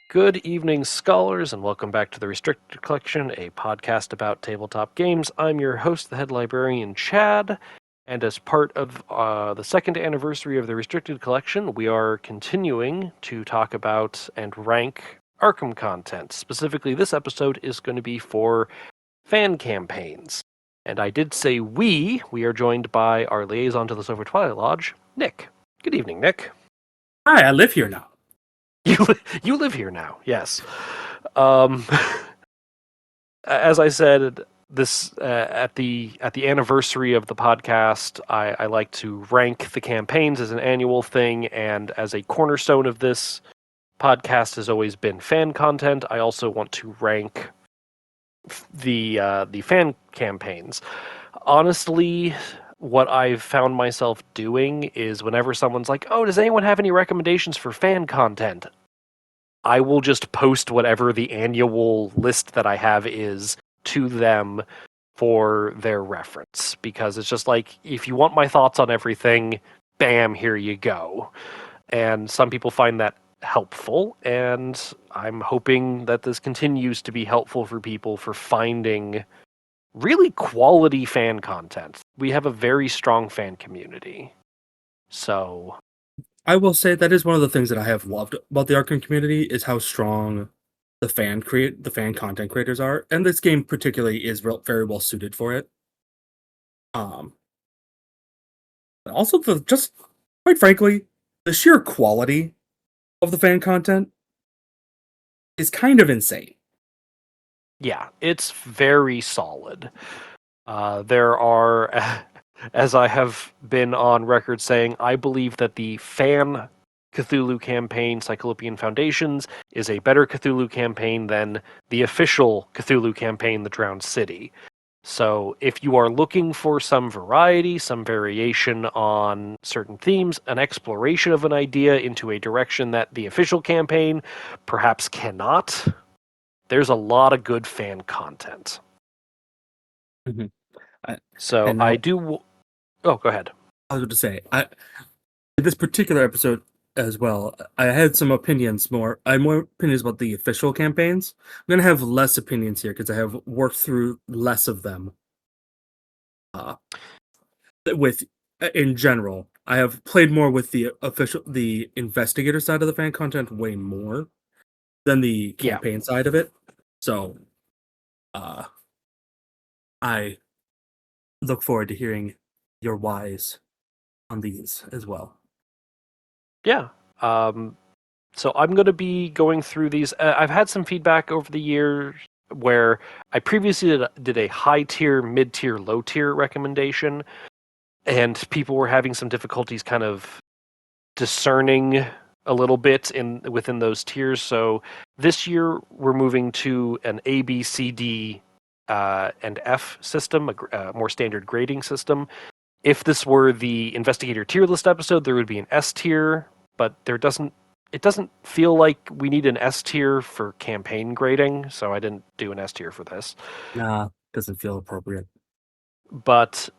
Good evening, scholars, and welcome back to the Restricted Collection, a podcast about tabletop games. I'm your host, the head librarian, Chad, and as part of the second anniversary of the Restricted Collection, we are continuing to talk about and rank Arkham content. Specifically, this episode is going to be for fan campaigns. And I did say we are joined by our liaison to the Silver Twilight Lodge, Nick. Good evening, Nick. Hi, I live here now. You live here now, yes. Um, as I said, this at the anniversary of the podcast, I like to rank the campaigns as an annual thing, and as a cornerstone of this podcast has always been fan content. I also want to rank the fan campaigns. Honestly, what I've found myself doing is whenever someone's like, "Oh, does anyone have any recommendations for fan content?" I will just post whatever the annual list that I have is to them for their reference. Because it's just like, if you want my thoughts on everything, bam, here you go. And some people find that helpful, and I'm hoping that this continues to be helpful for people for finding really quality fan content. We have a very strong fan community. So I will say that is one of the things that I have loved about the Arkham community is how strong the fan content creators are, and this game particularly is very well suited for it. Um, and also just quite frankly, the sheer quality of the fan content is kind of insane. yeah, it's very solid. There are, as I have been on record saying, I believe that the fan Cthulhu campaign, Cyclopean Foundations, is a better Cthulhu campaign than the official Cthulhu campaign, The Drowned City. So if you are looking for some variety, some variation on certain themes, an exploration of an idea into a direction that the official campaign perhaps cannot, there's a lot of good fan content. Mm-hmm. So And I now do. Oh, go ahead. I was going to say, in this particular episode as well, I had some opinions more. I had more opinions about the official campaigns. I'm going to have less opinions here because I have worked through less of them. With in general, I have played more with the investigator side of the fan content way more than the Yeah. campaign side of it. So, uh, I look forward to hearing your whys on these as well. Yeah. So I'm going to be going through these. I've had some feedback over the years where I previously did a high tier, mid tier, low tier recommendation, and people were having some difficulties kind of discerning a little bit within those tiers. So this year we're moving to an A, B, C, D, and F system, a more standard grading system. If this were the investigator tier list episode, there would be an S tier, but it doesn't feel like we need an S tier for campaign grading, so I didn't do an S tier for this. Nah, doesn't feel appropriate. But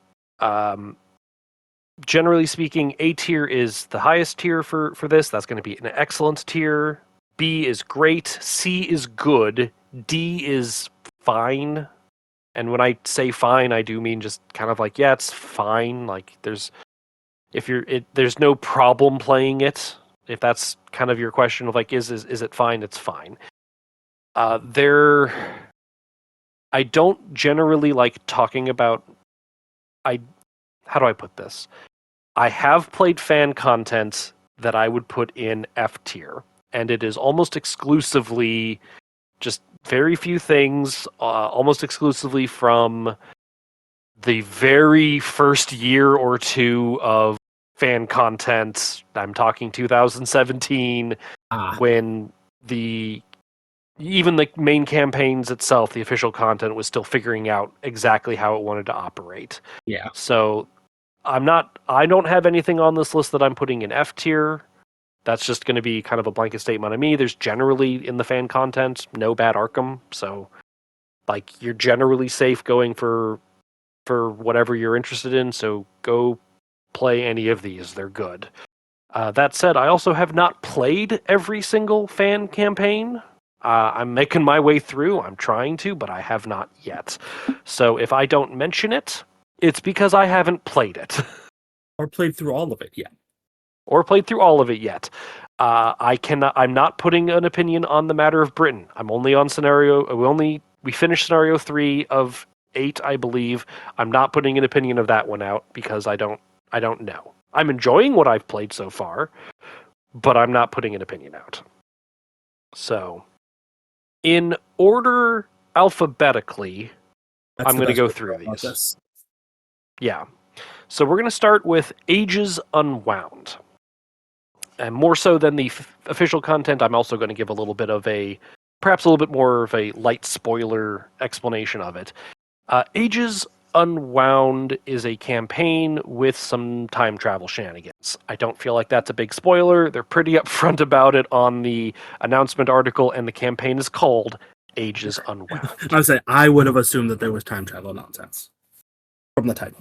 generally speaking, A tier is the highest tier for this. That's going to be an excellent tier. B is great. C is good. D is fine. And when I say fine, I do mean just kind of like, yeah, it's fine. Like there's no problem playing it. If that's kind of your question of like, is it fine? It's fine. I don't generally like talking about. How do I put this? I have played fan content that I would put in F tier, and it is almost exclusively just very few things, almost exclusively from the very first year or two of fan content. I'm talking 2017, when even the main campaigns itself, the official content was still figuring out exactly how it wanted to operate. Yeah. So I don't have anything on this list that I'm putting in F tier. That's just going to be kind of a blanket statement on me. There's generally in the fan content no bad Arkham, so like you're generally safe going for whatever you're interested in, so go play any of these. They're good. That said, I also have not played every single fan campaign. I'm making my way through. I'm trying to, but I have not yet. So if I don't mention it, it's because I haven't played it Or played through all of it yet. or played through all of it yet. I cannot. I'm not putting an opinion on the matter of Britain. I'm only on scenario. We finished scenario 3 of 8, I believe. I'm not putting an opinion of that one out because I don't. I don't know. I'm enjoying what I've played so far, but I'm not putting an opinion out. So, in order alphabetically, That's I'm the going to best go way to through go about these. this. Yeah. So we're going to start with AH.091. And more so than the official content, I'm also going to give a little bit of perhaps a little bit more of a light spoiler explanation of it. Ages Unwound is a campaign with some time travel shenanigans. I don't feel like that's a big spoiler. They're pretty upfront about it on the announcement article, and the campaign is called Ages Unwound. I would say I would have assumed that there was time travel nonsense from the title.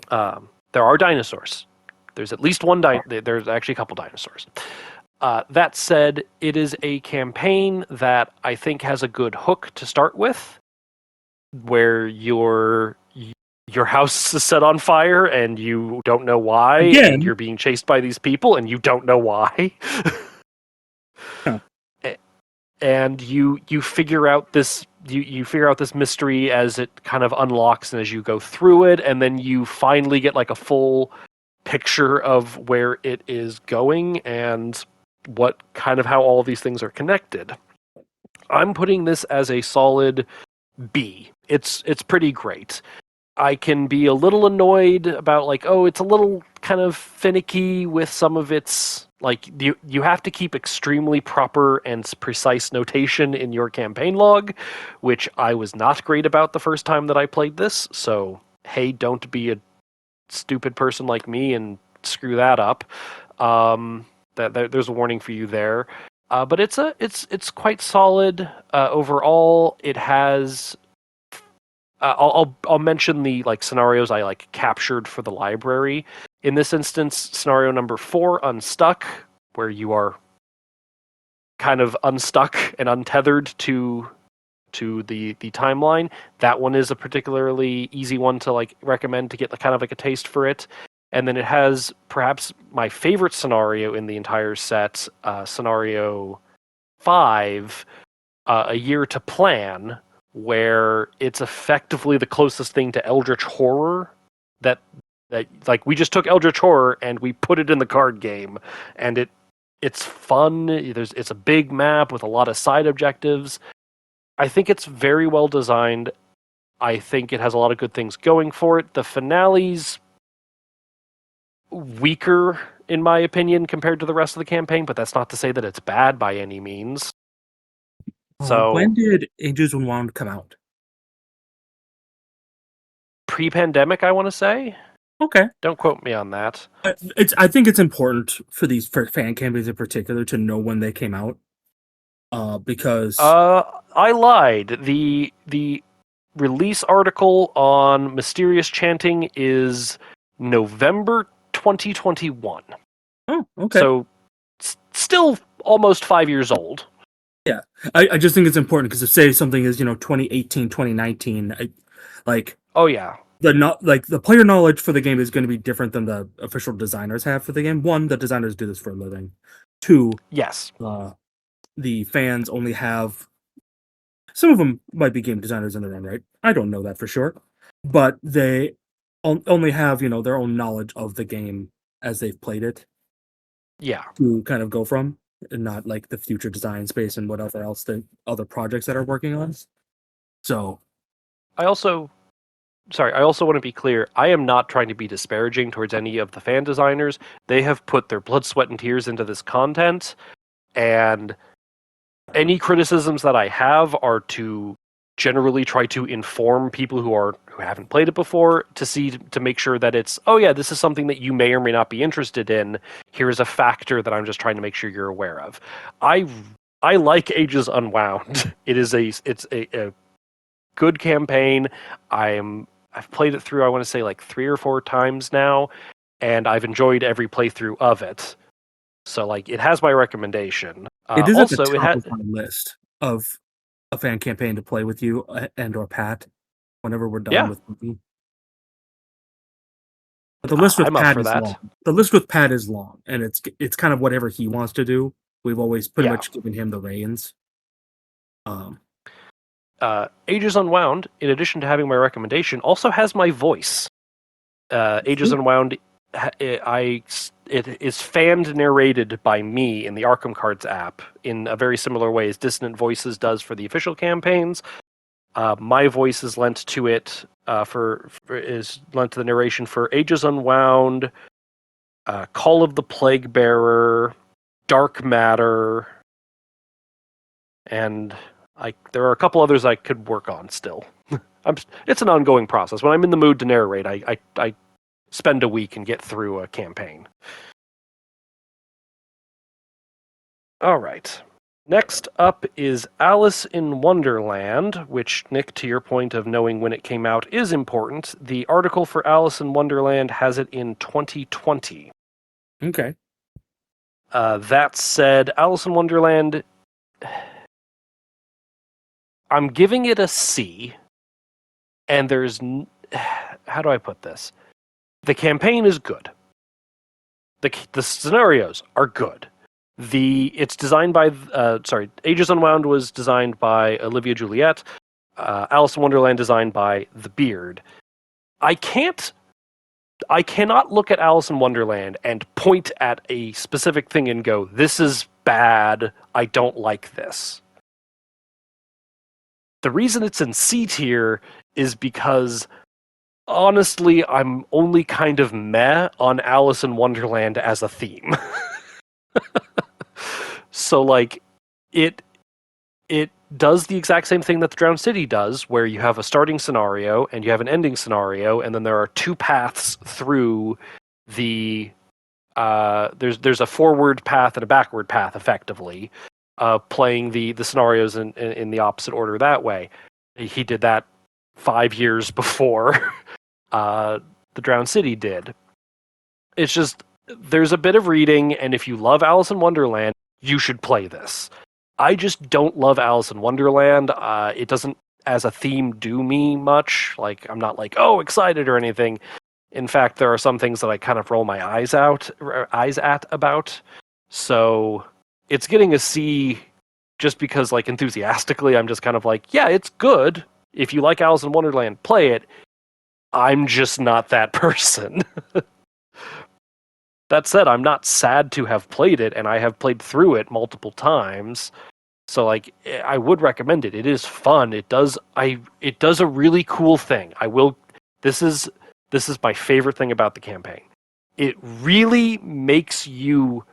There are dinosaurs. There's at least one. There's actually a couple dinosaurs. That said, it is a campaign that I think has a good hook to start with, where your house is set on fire and you don't know why, and Again, you're being chased by these people and you don't know why. huh. And you figure out this you figure out this mystery as it kind of unlocks and as you go through it, and then you finally get like a full picture of where it is going and what kind of how all of these things are connected. I'm putting this as a solid B. It's pretty great. I can be a little annoyed about like, oh, it's a little kind of finicky with some of its like you have to keep extremely proper and precise notation in your campaign log, which I was not great about the first time that I played this. So, hey, don't be a stupid person like me and screw that up. There's a warning for you there. But it's quite solid overall. It has I'll mention the like scenarios I like captured for the library. In this instance, scenario number 4, Unstuck, where you are kind of unstuck and untethered to the timeline. That one is a particularly easy one to like recommend to get kind of like a taste for it. And then it has perhaps my favorite scenario in the entire set, scenario 5, A Year to Plan, where it's effectively the closest thing to Eldritch Horror that like we just took Eldritch Horror and we put it in the card game, and it's fun. It's a big map with a lot of side objectives. I think it's very well designed. I think it has a lot of good things going for it. The finale's weaker, in my opinion, compared to the rest of the campaign, but that's not to say that it's bad by any means. So, When did Ages Unwound come out? pre-pandemic, I want to say. Okay. Don't quote me on that. I think it's important for these fan campaigns in particular to know when they came out. Because I lied. The release article on Mysterious Chanting is November 2021. oh, okay. So still almost 5 years old. Yeah. I just think it's important because if say something is, 2018, 2019, like Oh yeah. the player knowledge for the game is going to be different than the official designers have for the game. One, the designers do this for a living. Two, Yes. the fans only have some of them might be game designers in their own right. I don't know that for sure, but they only have their own knowledge of the game as they've played it Yeah. to kind of go from, and not like the future design space and whatever else the other projects that are working on. So I also want to be clear. I am not trying to be disparaging towards any of the fan designers. They have put their blood, sweat, and tears into this content, and any criticisms that I have are to generally try to inform people who haven't played it before to make sure that it's, oh yeah, this is something that you may or may not be interested in. Here's a factor that I'm just trying to make sure you're aware of. I like Ages Unwound. It's a good campaign. I've played it through, I want to say like 3 or 4 times now, and I've enjoyed every playthrough of it. So like it has my recommendation. It is at the Also, it top had of my list of a fan campaign to play with you and or Pat whenever we're done yeah, with movie. But the list with I'm up Pat for is that. long. The list with Pat is long, and it's kind of whatever he wants to do. We've always pretty Yeah. much given him the reins. Ages Unwound, in addition to having my recommendation, also has my voice. Ages Unwound, it is fanned narrated by me in the Arkham Cards app in a very similar way as Dissonant Voices does for the official campaigns. My voice is lent to it is lent to the narration for Ages Unwound, Call of the Plague Bearer, Dark Matter, and there are a couple others I could work on still. It's an ongoing process. When I'm in the mood to narrate, I spend a week and get through a campaign. All right. Next up is Alice in Wonderland, which, Nick, to your point of knowing when it came out, is important. The article for Alice in Wonderland has it in 2020. Okay. That said, Alice in Wonderland, I'm giving it a C, and how do I put this? The campaign is good. The scenarios are good. It's designed by Ages Unwound was designed by Olivia Juliet. Alice in Wonderland designed by The Beard. I cannot look at Alice in Wonderland and point at a specific thing and go, "This is bad. I don't like this." The reason it's in C tier is because honestly, I'm only kind of meh on Alice in Wonderland as a theme. So like it does the exact same thing that the Drowned City does, where you have a starting scenario and you have an ending scenario, and then there are two paths through the there's a forward path and a backward path, effectively, playing the scenarios in the opposite order that way. He did that 5 years before the Drowned City did. It's just there's a bit of reading, and if you love Alice in Wonderland, you should play this. I just don't love Alice in Wonderland. It doesn't, as a theme, do me much. Like, I'm not like, oh, excited or anything. In fact, there are some things that I kind of roll my eyes at about. So it's getting a C just because, like, enthusiastically, I'm just kind of like, yeah, it's good. If you like Alice in Wonderland, play it. I'm just not that person. That said, I'm not sad to have played it, and I have played through it multiple times. So like I would recommend it. It is fun. It does a really cool thing. This is my favorite thing about the campaign. It really makes you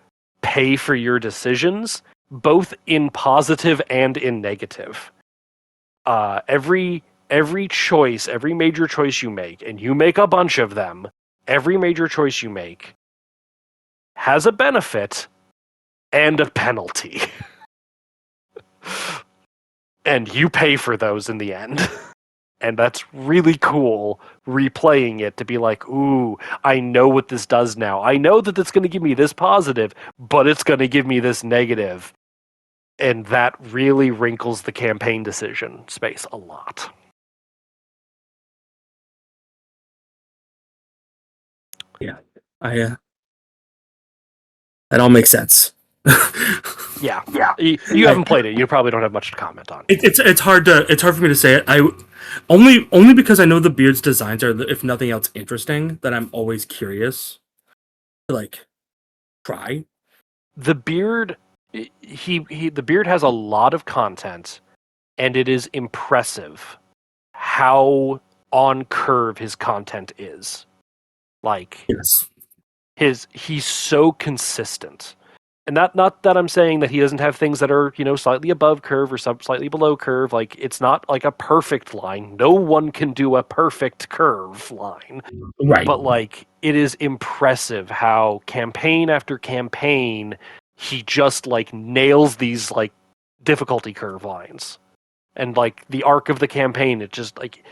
pay for your decisions, both in positive and in negative. Every choice, every major choice you make, and you make a bunch of them, every major choice you make has a benefit and a penalty. And you pay for those in the end. And that's really cool, replaying it to be like, ooh, I know what this does now. I know that it's going to give me this positive, but it's going to give me this negative. And that really wrinkles the campaign decision space a lot. Yeah. That all makes sense. Yeah. You haven't played it. You probably don't have much to comment on. It's hard for me to say it. I only because I know the Beard's designs are, if nothing else, interesting. That I'm always curious to like try. The Beard, the Beard has a lot of content, and it is impressive how on curve his content is. Like, Yes. he's so consistent. And not that I'm saying that he doesn't have things that are, slightly above curve or slightly below curve. Like, it's not like a perfect line. No one can do a perfect curve line. Right. But like, it is impressive how campaign after campaign he just like nails these like difficulty curve lines. And like the arc of the campaign, it just like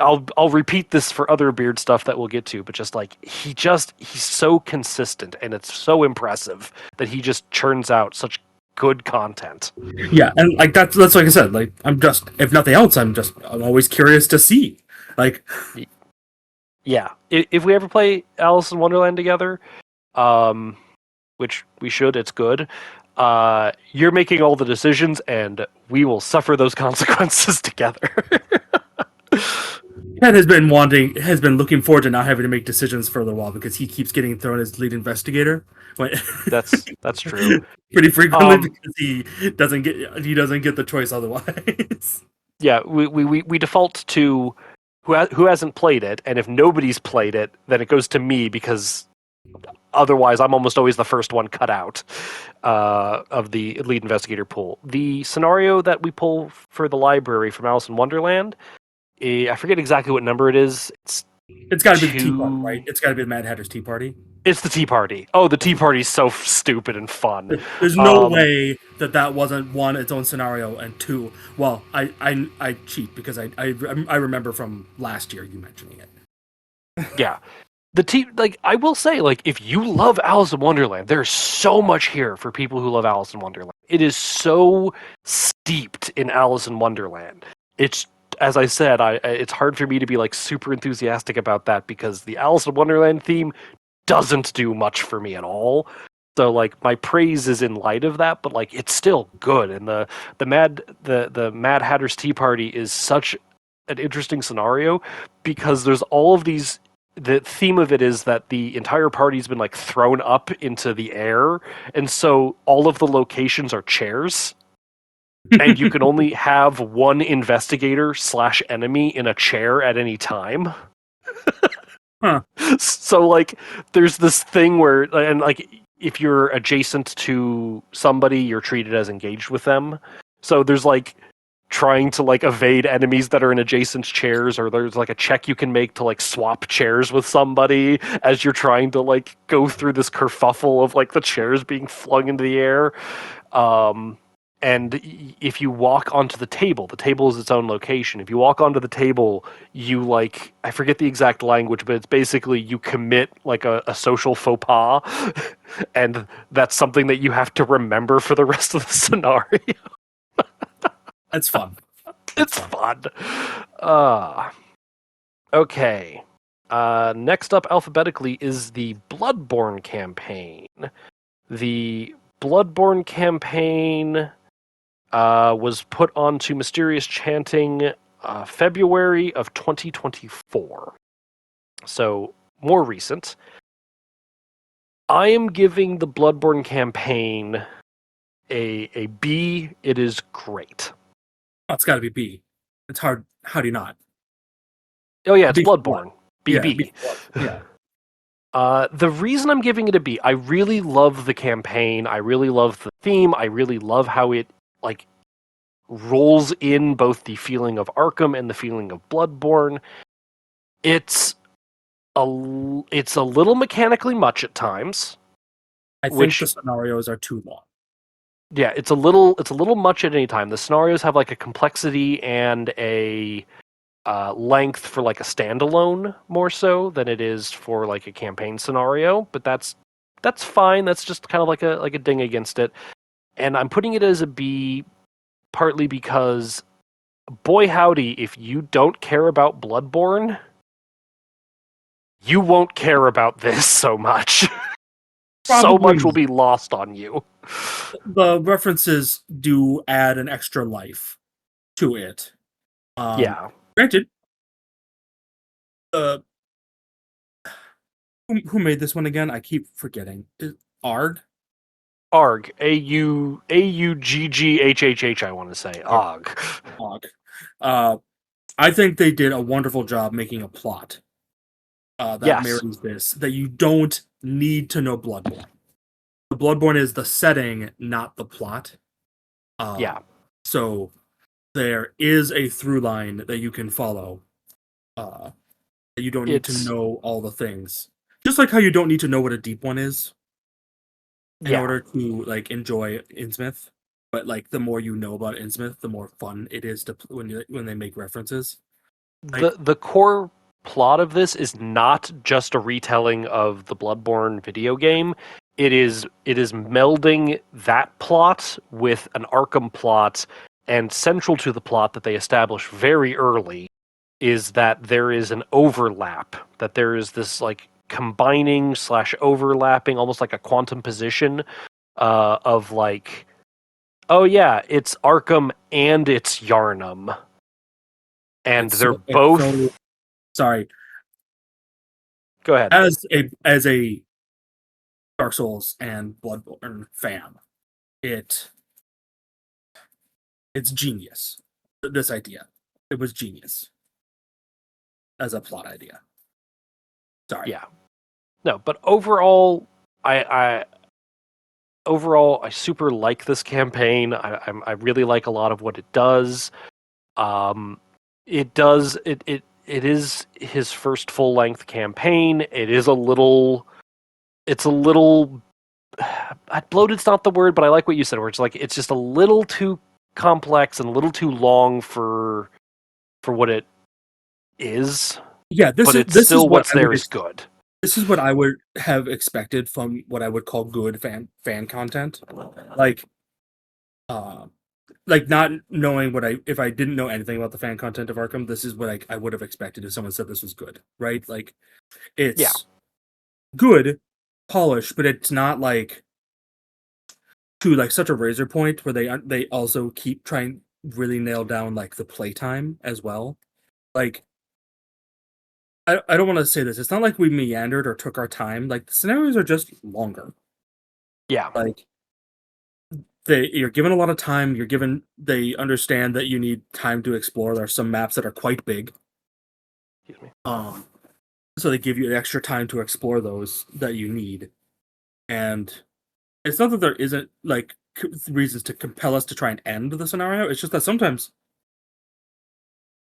I'll repeat this for other Beard stuff that we'll get to, but just like he's so consistent and it's so impressive that he just churns out such good content. Yeah, and like that's like I said, like I'm just if nothing else, I'm always curious to see. Like Yeah, if we ever play Alice in Wonderland together, um, which we should, it's good. You're making all the decisions, and we will suffer those consequences together. Ted has been looking forward to not having to make decisions for a little while because he keeps getting thrown as lead investigator. That's true. Pretty frequently Um, because he doesn't get the choice otherwise. yeah, we default to who hasn't played it, and if nobody's played it, then it goes to me because otherwise I'm almost always the first one cut out of the lead investigator pool. The scenario that we pull for the library from Alice in Wonderland, I forget exactly what number it is. It's got to be the tea party, right? Two. It's got to be the Mad Hatter's Tea Party. It's the Tea Party. Oh, the Tea Party's so stupid and fun. There's no Um, way that wasn't one its own scenario and two. Well, I cheat because I remember from last year you mentioning it. yeah, I will say, like, if you love Alice in Wonderland, there's so much here for people who love Alice in Wonderland. It is so steeped in Alice in Wonderland. It's as I said, it's hard for me to be like super enthusiastic about that because the Alice in Wonderland theme doesn't do much for me at all. So like my praise is in light of that, but like it's still good. And the Mad Hatter's Tea Party is such an interesting scenario because there's all of these. The theme of it is that the entire party's been like thrown up into the air, and so all of the locations are chairs, and you can only have one investigator slash enemy in a chair at any time. Huh. So like there's this thing where and like if you're adjacent to somebody you're treated as engaged with them, so there's like trying to like evade enemies that are in adjacent chairs, or there's like a check you can make to like swap chairs with somebody as you're trying to like go through this kerfuffle of like the chairs being flung into the air. um and if you walk onto the table is its own location. If you walk onto the table, you like, I forget the exact language, but it's basically you commit like a social faux pas, and that's something that you have to remember for the rest of the scenario. That's fun. It's fun. Uh, okay. Next up alphabetically is the Bloodborne campaign. The Bloodborne campaign was put onto Mysterious Chanting February of 2024. So, more recent. I am giving the Bloodborne campaign a B. It is great. Oh, it's got to be B. It's hard. How do you not? Oh yeah, it's B for blood. Bloodborne. Yeah, B BB. for blood. Yeah. The reason I'm giving it a B, I really love the campaign. I really love the theme. I really love how it like rolls in both the feeling of Arkham and the feeling of Bloodborne. It's it's a little mechanically much at times, I think which the scenarios are too long. yeah, it's a little much at any time. The scenarios have like a complexity and a length for like a standalone more so than it is for like a campaign scenario, but that's fine. That's just kind of like a ding against it. And I'm putting it as a B partly because boy howdy, if you don't care about Bloodborne, you won't care about this so much. So much will Probably be lost on you. the references do add an extra life to it. Yeah. Granted, uh, who made this one again? I keep forgetting. ARG? ARG. AUGGHHH, I want to say. AUG. ARG. Uh, I think they did a wonderful job making a plot that Yes. marries this, that you don't need to know Bloodborne. The Bloodborne is the setting, not the plot. Yeah. So there is a through line that you can follow. That you don't need to It's know all the things. Just like how you don't need to know what a deep one is in yeah. order to like enjoy Innsmouth. But like the more you know about Innsmouth, the more fun it is to when they make references. Like, the core plot of this is not just a retelling of the Bloodborne video game. It is melding that plot with an Arkham plot, and central to the plot that they establish very early is that there is an overlap, that there is this like combining slash overlapping, almost like a quantum position of like, oh yeah, it's Arkham and it's Yarnum, and it's they're so both. sorry. Go ahead. As a Dark Souls and Bloodborne fan, it it's genius. This idea, it was genius as a plot idea. Sorry. Yeah. No, but I overall I super like this campaign. I really like a lot of what it does. It is his first full length campaign. It's a little bloated's not the word, but I like what you said, where it's like it's just a little too complex and a little too long for what it is, Yeah, but it's this is still what what's I there would is good. this is what I would have expected from what I would call good fan content. Like uh like not knowing what I if I didn't know anything about the fan content of Arkham, this is what I would have expected if someone said this was good, right? Like Yeah. it's good, polished, but it's not like to like such a razor point where they also keep trying really nail down like the playtime as well. Like I don't want to say this. It's not like we meandered or took our time. Like the scenarios are just longer. Yeah. Like you're given a lot of time. They understand that you need time to explore. There are some maps that are quite big. Excuse me. Um, so they give you extra time to explore those that you need. And it's not that there isn't like reasons to compel us to try and end the scenario. It's just that sometimes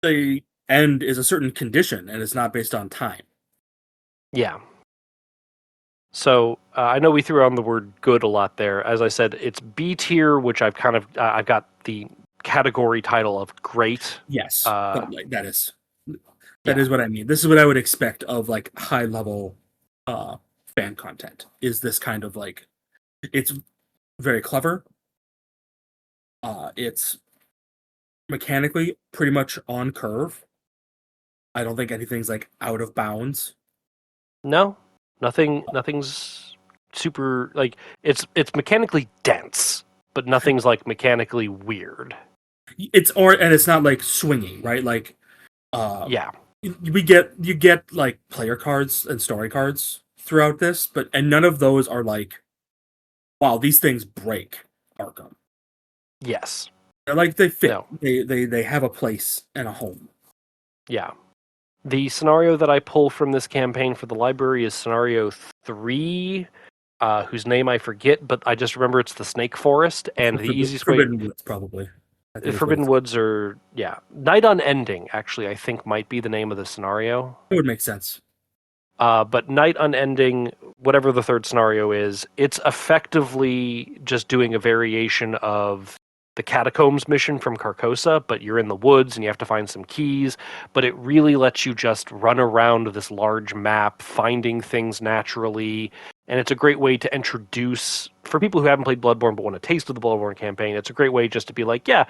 the end is a certain condition and it's not based on time. Yeah. So I know we threw on the word good a lot there. As I said, it's B tier, which I've got the category title of great. Yes, Uh, but like that yeah. is what I mean. This is what I would expect of like high level uh fan content. Is this kind of like it's very clever. It's mechanically pretty much on curve. I don't think anything's like out of bounds. No, nothing's super like it's mechanically dense, but nothing's like mechanically weird. And it's not like swinging, right? Like uh Yeah. you get like player cards and story cards throughout this, but and none of those are like wow, these things break Arkham. Yes. They're like they fit. No. They have a place and a home. Yeah. The scenario that I pull from this campaign for the library is scenario 3, whose name I forget, but I just remember it's the Snake Forest, and the easiest way. Forbidden Woods, probably. I think is what Forbidden it's. Woods, or yeah, Night Unending, actually, I think might be the name of the scenario. It would make sense. But Night Unending, whatever the third scenario is, it's effectively just doing a variation of the Catacombs mission from Carcosa, but you're in the woods and you have to find some keys. But it really lets you just run around this large map, finding things naturally. And it's a great way to introduce, for people who haven't played Bloodborne but want a taste of the Bloodborne campaign, it's a great way just to be like, yeah,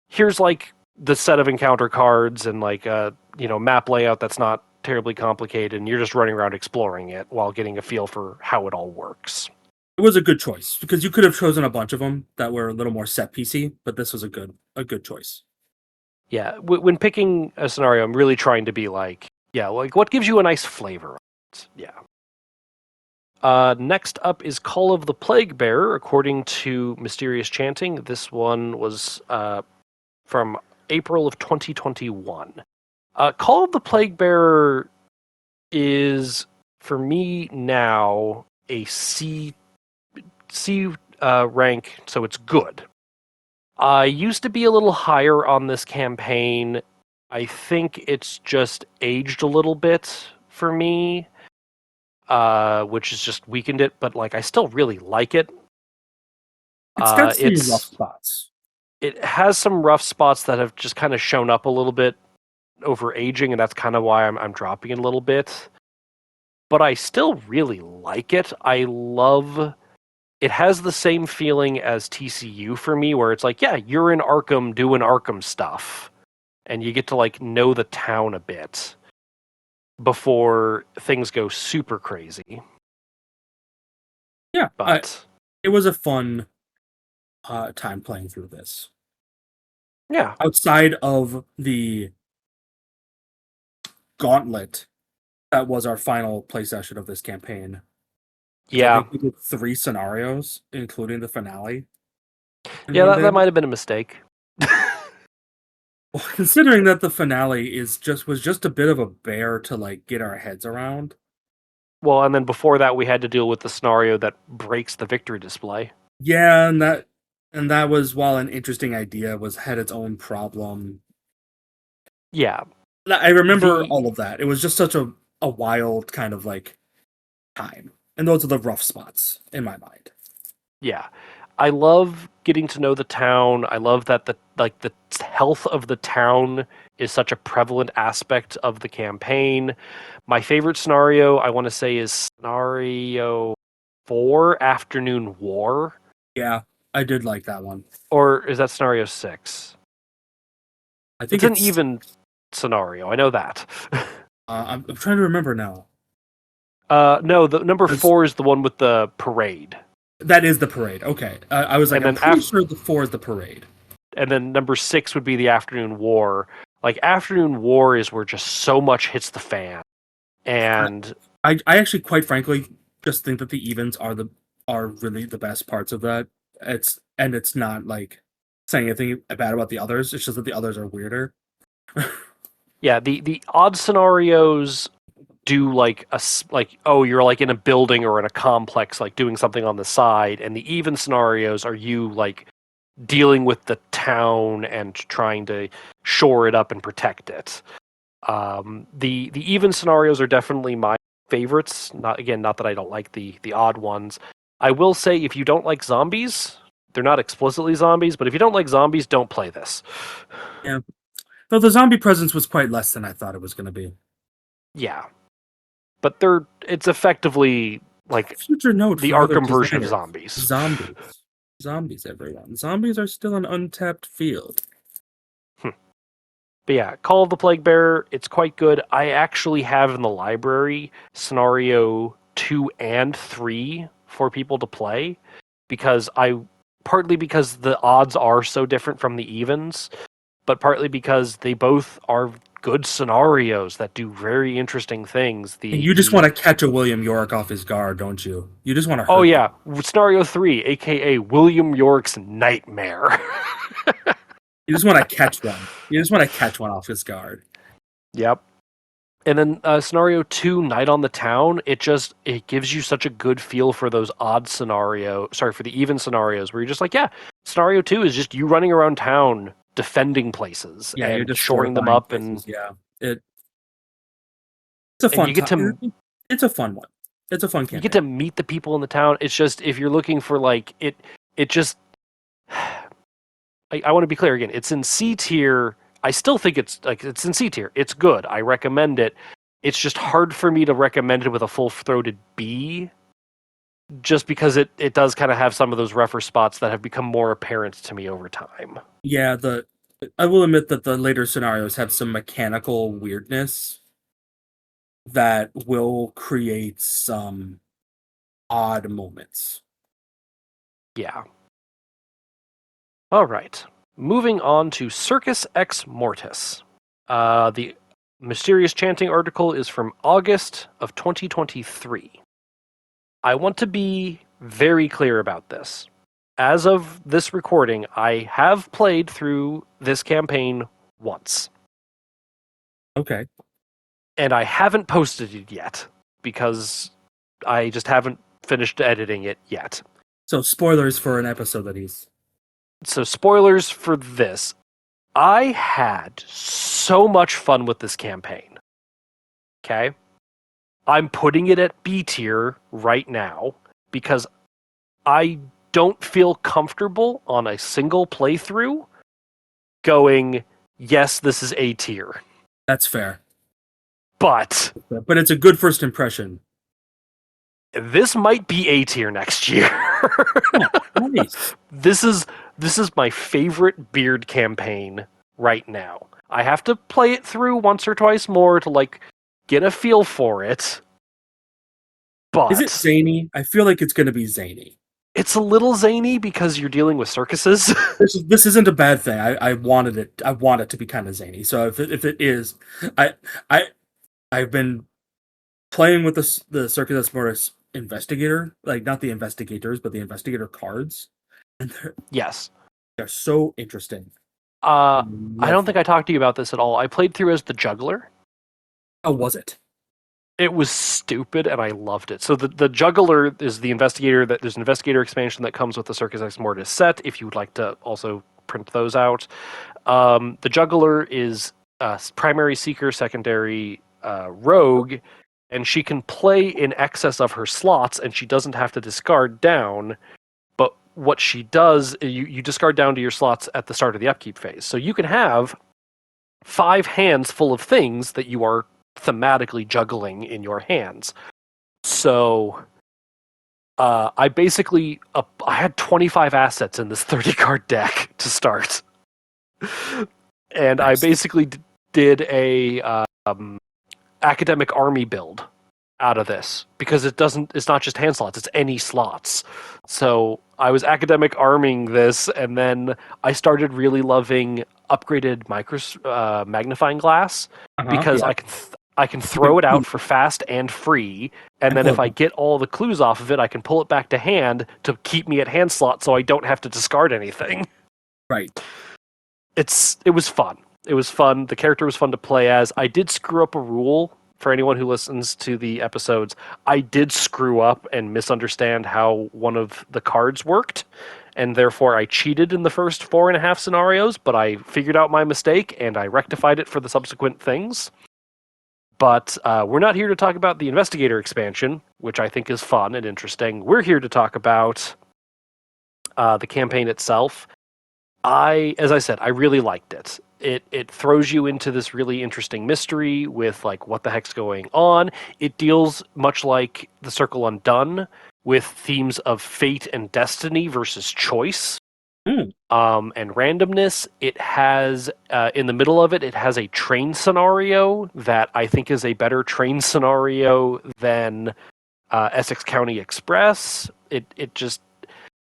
here's like the set of encounter cards and like a map layout that's not terribly complicated, and you're just running around exploring it while getting a feel for how it all works. It was a good choice because you could have chosen a bunch of them that were a little more set piecey, but this was a good choice. Yeah, when picking a scenario, I'm really trying to be like, yeah, like what gives you a nice flavor. Yeah. Next up is Call of the Plague Bearer, according to Mysterious Chanting. This one was from April of 2021. Call of the Plague Bearer is, for me now, a C rank, so it's good. I used to be a little higher on this campaign. I think it's just aged a little bit for me, which has just weakened it. But like, I still really like it. It's got some rough It's spots. it has some rough spots that have just kind of shown up a little bit overaging, and that's kind of why I'm dropping it a little bit. But I still really like it. I love it. Has the same feeling as TCU for me, where it's like, yeah, you're in Arkham doing Arkham stuff, and you get to like know the town a bit before things go super crazy. Yeah, But it was a fun time playing through this. yeah, Outside of the gauntlet that was our final play session of this campaign, which I yeah, think we did 3 scenarios, including the finale, in yeah. one That day. might have been a mistake. Well, considering that the finale was just a bit of a bear to like get our heads around. Well, and then before that, we had to deal with the scenario that breaks the victory display. Yeah, and that was, while an interesting idea, was had its own problem. Yeah, I remember the all of that. It was just such a wild kind of like time. And those are the rough spots in my mind. yeah, I love getting to know the town. I love that the health of the town is such a prevalent aspect of the campaign. My favorite scenario, I want to say, is scenario 4, Afternoon War, Yeah, I did like that one. or is that scenario 6? I It's think an it's even scenario. I know that. I'm trying to remember now. No, the number That's 4 is the one with the parade, that is the parade. Okay. I was like, and I'm then pretty sure the 4 is the parade. and then number 6 would be the Afternoon War. Like Afternoon War is where just so much hits the fan, and I actually, quite frankly, just think that the evens are really the best parts of that. It's not like saying anything bad about the others. It's just that the others are weirder. yeah, the odd scenarios do like like, oh, you're like in a building or in a complex, like doing something on the side, and the even scenarios are you like dealing with the town and trying to shore it up and protect it. The even scenarios are definitely my favorites. Not that I don't like the odd ones. I will say, if you don't like zombies, they're not explicitly zombies, but if you don't like zombies, don't play this. Yeah. Though the zombie presence was quite less than I thought it was going to be. Yeah, but it's effectively like Future note the for other Arkham version of designers: zombies. zombies, zombies, everyone. Zombies are still an untapped field. But yeah, Call of the Plague Bearer, it's quite good. I actually have in the library scenario 2 and 3 for people to play because partly because the odds are so different from the evens, but partly because they both are good scenarios that do very interesting things. And The you just want the to catch a William York off his guard, don't you? You just want to Oh hurt them. yeah, scenario 3, aka William York's Nightmare. You just want to catch one. You just want to catch one off his guard. Yep. And then scenario 2, Night on the Town, it gives you such a good feel for those for the even scenarios where you're just like, yeah, scenario 2 is just you running around town defending places Yeah, you're and just shoring them fortifying up, and places. Yeah, it's a and fun time. It's a fun one. It's a fun you get to campaign. meet the people in the town. It's just, if you're looking for like it just I want to be clear again. It's in C tier. I still think it's in C tier. It's good. I recommend it. It's just hard for me to recommend it with a full throated B, just because it does kind of have some of those rougher spots that have become more apparent to me over time. Yeah, the I will admit that the later scenarios have some mechanical weirdness that will create some odd moments. Yeah. All right. Moving on to Circus Ex Mortis. The Mysterious Chanting article is from August of 2023. I want to be very clear about this. As of this recording, I have played through this campaign once, Okay. and I haven't posted it yet because I just haven't finished editing it yet. So spoilers for an episode that he's So, spoilers for this. I had so much fun with this campaign. Okay? I'm putting it at B tier right now because I don't feel comfortable on a single playthrough going, yes, this is A tier. That's fair. But But it's a good first impression. this might be A tier next year. Oh, nice. this is this is my favorite Beard campaign right now. I have to play it through once or twice more to like get a feel for it. Is it But zany? I feel like it's going to be zany. it's a little zany because you're dealing with circuses. This isn't a bad thing. I wanted it. I want it to be kind of zany. So if it is, I I I've been playing with the Circus Mortis investigator, like not the investigators, but the investigator cards, and Yes. they're so interesting. Uh, I I love don't think them. I talked to you about this at all. I played through as the juggler. How was it? It was stupid and I loved it. So the juggler is the investigator. That there's an investigator expansion that comes with the Circus Ex Mortis set. If you would like to also print those out, the juggler is primary seeker, secondary rogue, and she can play in excess of her slots, and she doesn't have to discard down. But what she does, you discard down to your slots at the start of the upkeep phase. So you can have 5 hands full of things that you are thematically juggling in your hands. So I basically I had 25 assets in this 30 card deck to start, and I Nice. basically did a academic army build out of this because it's not just hand slots, it's any slots. So I was academic arming this, and then I started really loving upgraded magnifying glass because Yeah. I can You can throw it out clue for fast and free, and and then pull if it I back. get all the clues off of it, I can pull it back to hand to keep me at hand slot, so I don't have to discard anything. Right. It was fun. It was fun. The character was fun to play as. I did screw up a rule for anyone who listens to the episodes. I did screw up and misunderstand how one of the cards worked, and therefore I cheated in the first 4.5 scenarios, but I figured out my mistake and I rectified it for the subsequent things. But we're not here to talk about the investigator expansion, which I think is fun and interesting. We're here to talk about the campaign itself. As I said, I really liked it. It throws you into this really interesting mystery with like what the heck's going on. It deals much like The Circle Undone with themes of fate and destiny versus choice. Hmm. And randomness. It has in the middle of it, it has a train scenario that I think is a better train scenario than Essex County Express. It just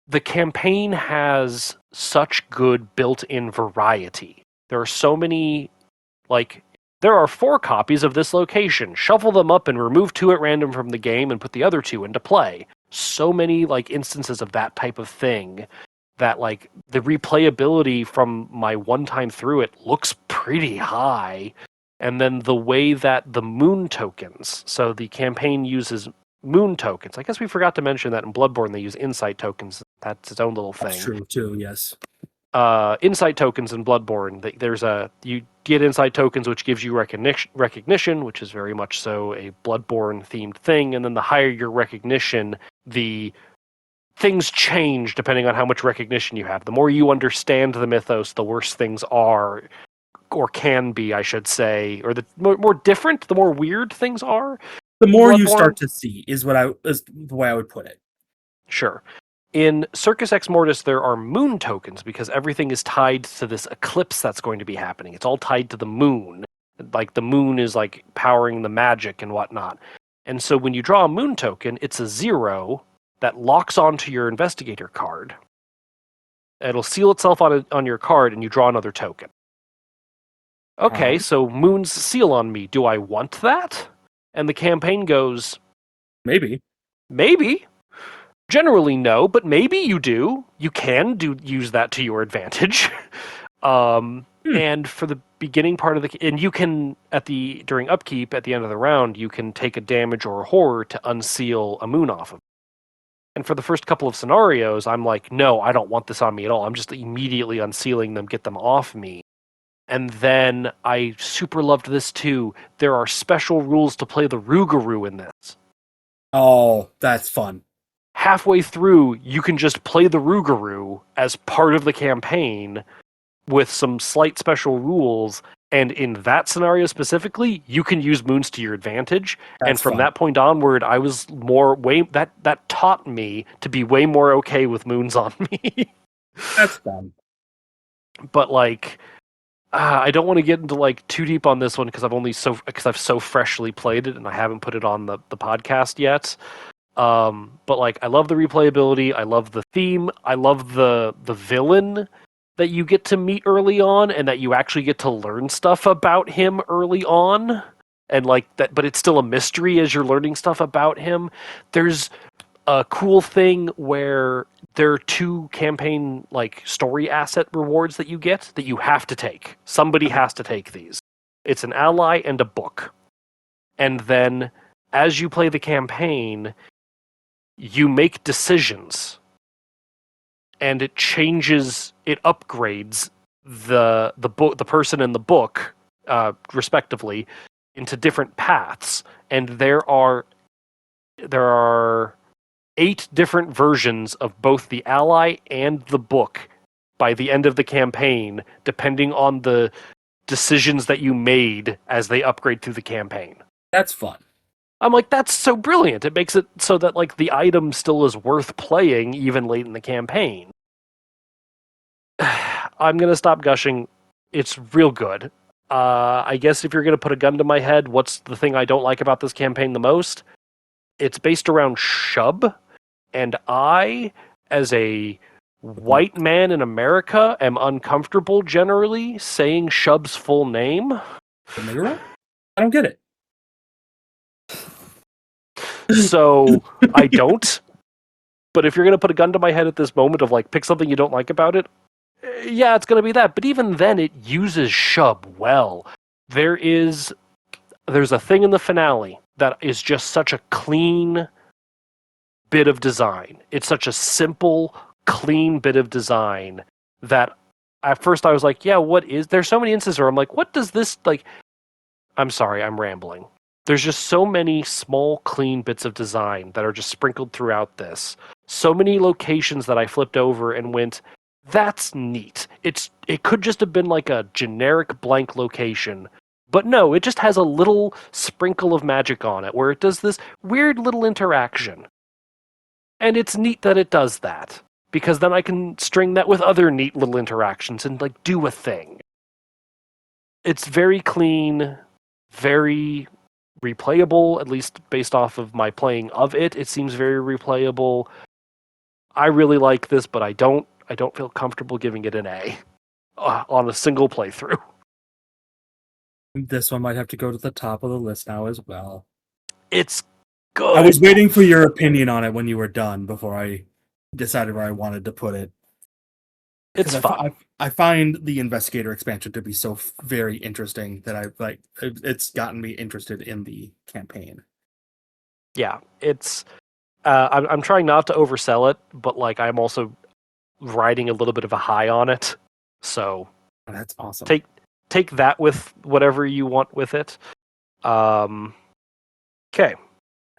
the campaign has such good built-in variety. There are so many, like, there are 4 copies of this location. Shuffle them up and remove 2 at random from the game and put the other 2 into play. So many, like, instances of that type of thing that, like, the replayability from my one time through it looks pretty high. And then the way that the moon tokens, so the campaign uses moon tokens. I guess we forgot to mention that in Bloodborne they use insight tokens. That's its own little That's thing. true too. Yes. Insight tokens in Bloodborne. You get insight tokens, which gives you recognition, which is very much so a Bloodborne themed thing. And then the higher your recognition, the things change depending on how much recognition you have. The more you understand the mythos, the worse things are, or can be, I should say, or the more different, the more weird things are. The In more you Bloodborne, start to see is the way I would put it. sure. In Circus Ex Mortis, there are moon tokens because everything is tied to this eclipse that's going to be happening. It's all tied to the moon. Like the moon is like powering the magic and whatnot. And so when you draw a moon token, it's a 0 that locks onto your investigator card. It'll seal itself on your card and you draw another token. Okay, so moon's seal on me. Do I want that? And the campaign goes, Maybe. maybe. Generally, no, but maybe you do. You can use that to your advantage. Hmm. And for the beginning part of and you can during upkeep at the end of the round, you can take a damage or a horror to unseal a moon off of. And for the first couple of scenarios, I'm like, no, I don't want this on me at all. I'm just immediately unsealing them, get them off me. And then I super loved this too. There are special rules to play the Rougarou in this. Oh, that's fun. Halfway through, you can just play the Rougarou as part of the campaign with some slight special rules, And in that scenario specifically, you can use moons to your advantage. And That's from fun. that point onward, I was that taught me to be way more okay with moons on me. That's fun. But like, I don't want to get into like too deep on this one because I've so freshly played it and I haven't put it on the podcast yet. But like, I love the replayability. I love the theme. I love the villain that you get to meet early on, and that you actually get to learn stuff about him early on, and like that. But it's still a mystery as you're learning stuff about him. There's a cool thing where there are two campaign like story asset rewards that you get that you have to take. Somebody has to take these. It's an ally and a book. And then as you play the campaign, you make decisions and it upgrades the person in the book respectively into different paths, and there are 8 different versions of both the ally and the book by the end of the campaign, depending on the decisions that you made as they upgrade through the campaign. That's fun. I'm like, that's so brilliant. It makes it so that like the item still is worth playing even late in the campaign. I'm gonna stop gushing. It's real good. I guess if you're gonna put a gun to my head, what's the thing I don't like about this campaign the most? It's based around Shub, and I, as a white man in America, am uncomfortable generally saying Shub's full name. The nigger? I don't get it. So I don't. But if you're gonna put a gun to my head at this moment of like pick something you don't like about it, yeah, it's gonna be that. But even then, it uses Shub well. There's a thing in the finale that is just such a clean bit of design. It's such a simple, clean bit of design that at first I was like, yeah, what is there's so many instances where I'm like, what does this like I'm sorry, I'm rambling. There's just so many small, clean bits of design that are just sprinkled throughout this. So many locations that I flipped over and went, that's neat. It could just have been like a generic blank location. But no, it just has a little sprinkle of magic on it where it does this weird little interaction. And it's neat that it does that. Because then I can string that with other neat little interactions and like do a thing. It's very clean, very replayable, at least based off of my playing of it. It seems very replayable. I really like this, but I don't feel comfortable giving it an A on a single playthrough. This one might have to go to the top of the list now as well. It's good. I was waiting for your opinion on it when you were done before I decided where I wanted to put it. It's fun. I find the investigator expansion to be so very interesting that I like. It's gotten me interested in the campaign. Yeah, it's. I'm trying not to oversell it, but like I'm also riding a little bit of a high on it. So Oh, that's awesome. take that with whatever you want with it. Okay.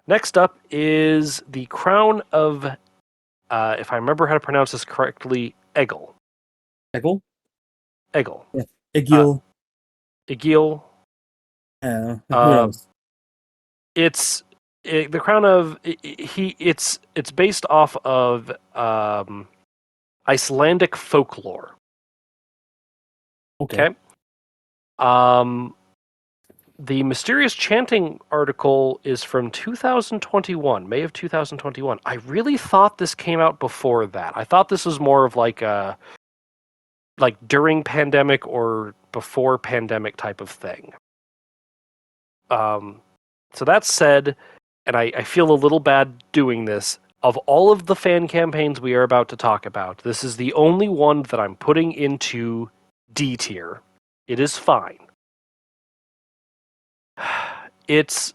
Next up is the Crown of, if I remember how to pronounce this correctly, Egil. Egil? Egil. Yeah. Egil. Egil. Who else? It's the Crown of it's based off of Icelandic folklore. Okay. The Mysterious Chanting article is from 2021, May of 2021. I really thought this came out before that. I thought this was more of like a during pandemic or before pandemic type of thing. So that said, and I feel a little bad doing this, of all of the fan campaigns we are about to talk about, this is the only one that I'm putting into D tier. It is fine. It's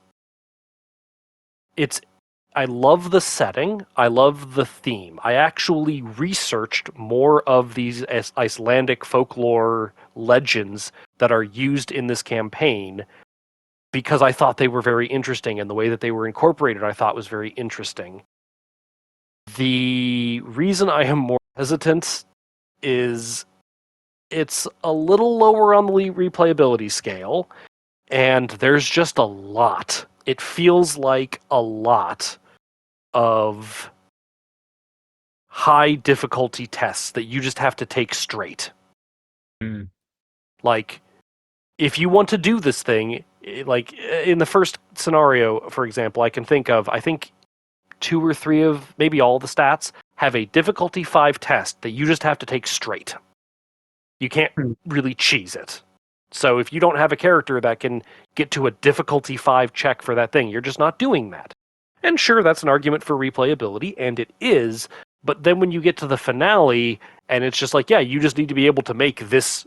I love the setting. I love the theme. I actually researched more of these Icelandic folklore legends that are used in this campaign because I thought they were very interesting, and the way that they were incorporated I thought was very interesting. The reason I am more hesitant is it's a little lower on the replayability scale, and there's just a lot. It feels like a lot of high difficulty tests that you just have to take straight. Mm. Like, if you want to do this thing, like in the first scenario, for example, I can think of, I think 2 or 3 of maybe all the stats have a difficulty 5 test that you just have to take straight. You can't Mm. really cheese it. So if you don't have a character that can get to a difficulty 5 check for that thing, you're just not doing that. And sure, that's an argument for replayability, and it is, but then when you get to the finale, and it's just like, yeah, you just need to be able to make this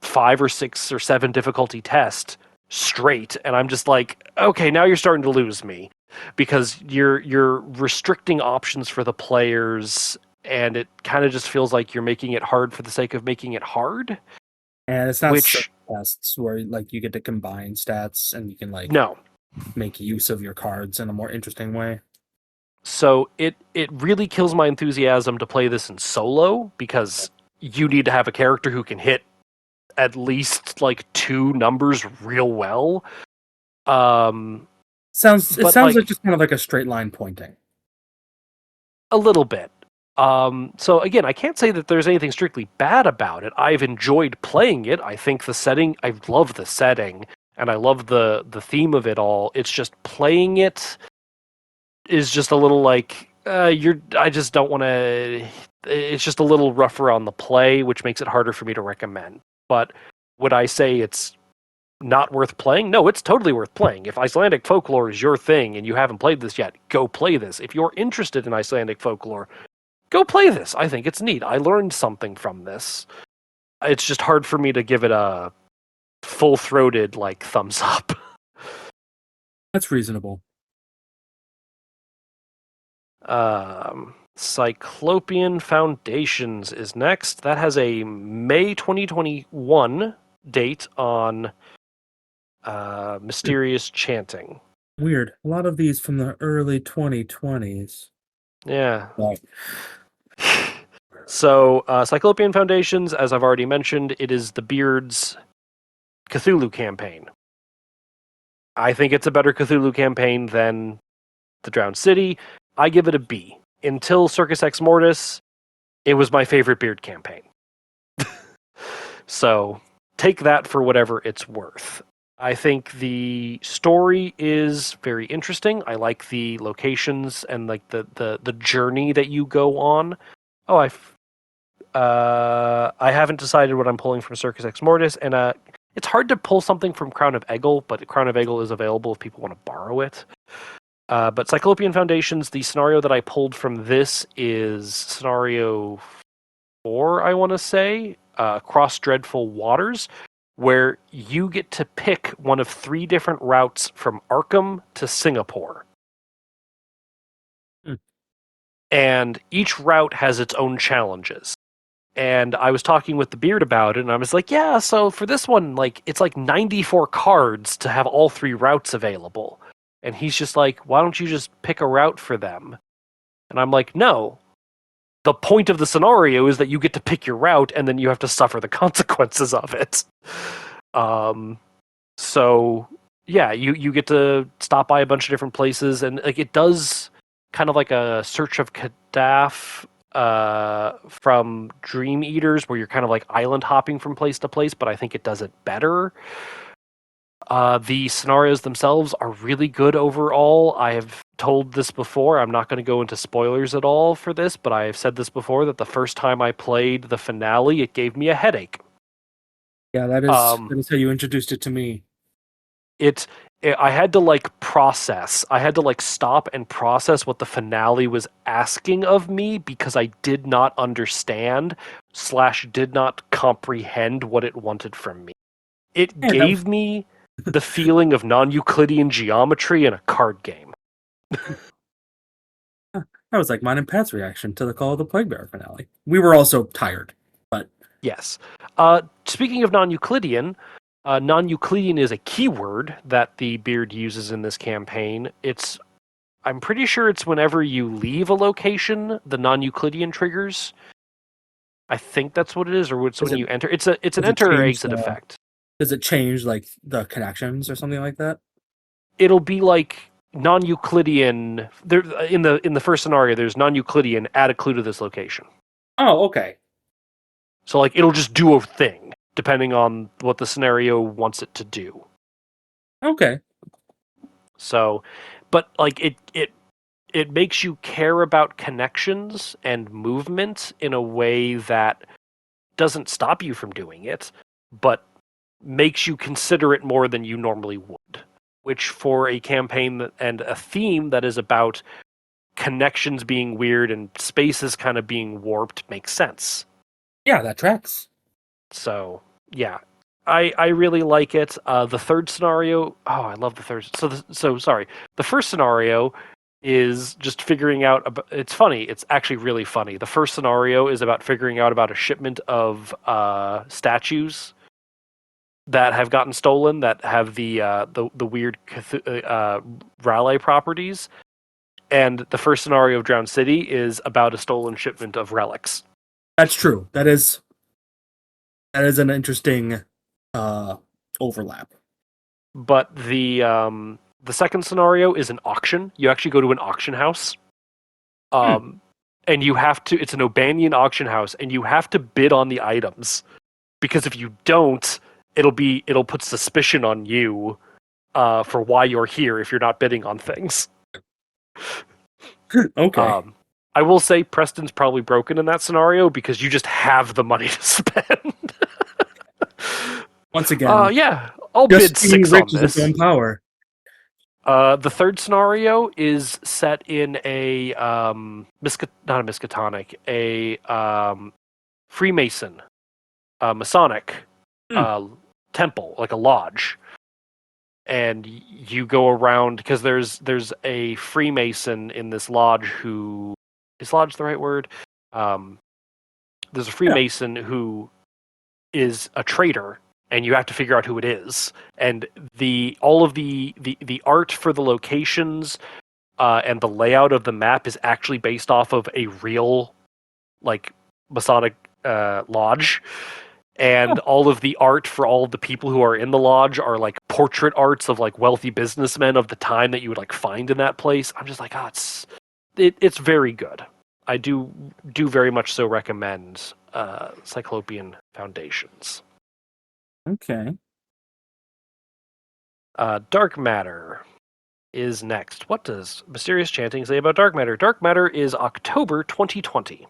5 or 6 or 7 difficulty test straight, and I'm just like, okay, now you're starting to lose me because you're restricting options for the players, and it kind of just feels like you're making it hard for the sake of making it hard. And it's not certain Which tests where like you get to combine stats and you can like no, make use of your cards in a more interesting way. so it really kills my enthusiasm to play this in solo because you need to have a character who can hit at least like 2 numbers real well. It But sounds like like just kind of like a straight line pointing. a little bit. So again, I can't say that there's anything strictly bad about it. I've enjoyed playing it. I think the setting, I love the setting, and I love the theme of it all. It's just playing it is just a little like I just don't want to. It's just a little rougher on the play, which makes it harder for me to recommend. But would I say it's not worth playing? No, it's totally worth playing. If Icelandic folklore is your thing and you haven't played this yet, go play this. If you're interested in Icelandic folklore, go play this. I think it's neat. I learned something from this. It's just hard for me to give it a full-throated like thumbs up. That's reasonable. Cyclopean Foundations is next. That has a May 2021 date on Mysterious Chanting. Weird. A lot of these from the early 2020s. Yeah. Wow. So, Cyclopean Foundations, as I've already mentioned, it is the Beard's Cthulhu campaign. I think it's a better Cthulhu campaign than the Drowned City. I give it a B. Until Circus Ex Mortis, it was my favorite Beard campaign. So take that for whatever it's worth. I think the story is very interesting. I like the locations and like the journey that you go on. Oh, I haven't decided what I'm pulling from Circus Ex Mortis, and it's hard to pull something from Crown of Eggle, but Crown of Eggle is available if people want to borrow it. But Cyclopean Foundations, the scenario that I pulled from this is scenario 4, I want to say, Cross Dreadful Waters, where you get to pick one of 3 different routes from Arkham to Singapore. Hmm. And each route has its own challenges. And I was talking with the Beard about it, and I was like, yeah, so for this one, like, it's like 94 cards to have all 3 routes available. And he's just like, why don't you just pick a route for them? And I'm like, no. The point of the scenario is that you get to pick your route, and then you have to suffer the consequences of it. So yeah, you get to stop by a bunch of different places, and like it does kind of like a Search of Kadaf from Dream Eaters, where you're kind of like island hopping from place to place, but I think it does it better. The scenarios themselves are really good overall. I have told this before. I'm not going to go into spoilers at all for this, but I have said this before that the first time I played the finale, it gave me a headache. Yeah, Um, that is how you introduced it to me. it, I had to like process. I had to like stop and process what the finale was asking of me because I did not understand slash did not comprehend what it wanted from me. It And gave me the feeling of non-Euclidean geometry in a card game. that was like mine and Pat's reaction to the Call of the Plague Bearer finale. We were also tired, but Yes. Speaking of non-Euclidean is a keyword that the Beard uses in this campaign. I'm pretty sure it's whenever you leave a location, the non-Euclidean triggers. I think that's what it is, or it's Does when it you enter. It's an does it enter or change exit the effect. does it change like the connections or something like that? It'll be like non-Euclidean. There in the first scenario, there's non-Euclidean. Add a clue to this location. Oh, okay. So like it'll just do a thing depending on what the scenario wants it to do. Okay. So, but like it makes you care about connections and movement in a way that doesn't stop you from doing it, but makes you consider it more than you normally would. Which, for a campaign and a theme that is about connections being weird and spaces kind of being warped, makes sense. Yeah, that tracks. So, yeah. I really like it. The third scenario, oh, I love the third. So sorry. The first scenario is just figuring out about, it's funny. It's actually really funny. The first scenario is about figuring out about a shipment of statues that have gotten stolen that have the weird Raleigh properties. And the first scenario of Drowned City is about a stolen shipment of relics. That's true. That is an interesting uh overlap. But the second scenario is an auction. You actually go to an auction house, Hmm. and you have to. It's an O'Banian auction house, and you have to bid on the items because if you don't, it'll put suspicion on you for why you're here if you're not bidding on things. Okay. Um, I will say Preston's probably broken in that scenario because you just have the money to spend. Once again, Yeah, I'll bid just being 6 on rich is its this. own power. The third scenario is set in a not a Miskatonic, a Freemason, Masonic Hmm. uh, temple, like a lodge, and you go around because there's a Freemason in this lodge who is lodge the right word? Um, there's a Yeah. Freemason who is a traitor, and you have to figure out who it is. And the all of the art for the locations and the layout of the map is actually based off of a real like Masonic lodge. Oh, And all of the art for all of the people who are in the lodge are like portrait arts of like wealthy businessmen of the time that you would like find in that place. I'm just like, it's very good. I do very much so recommend Cyclopean Foundations. okay. Dark Matter is next. What does Mysterious Chanting say about Dark Matter? Dark Matter is October 2020.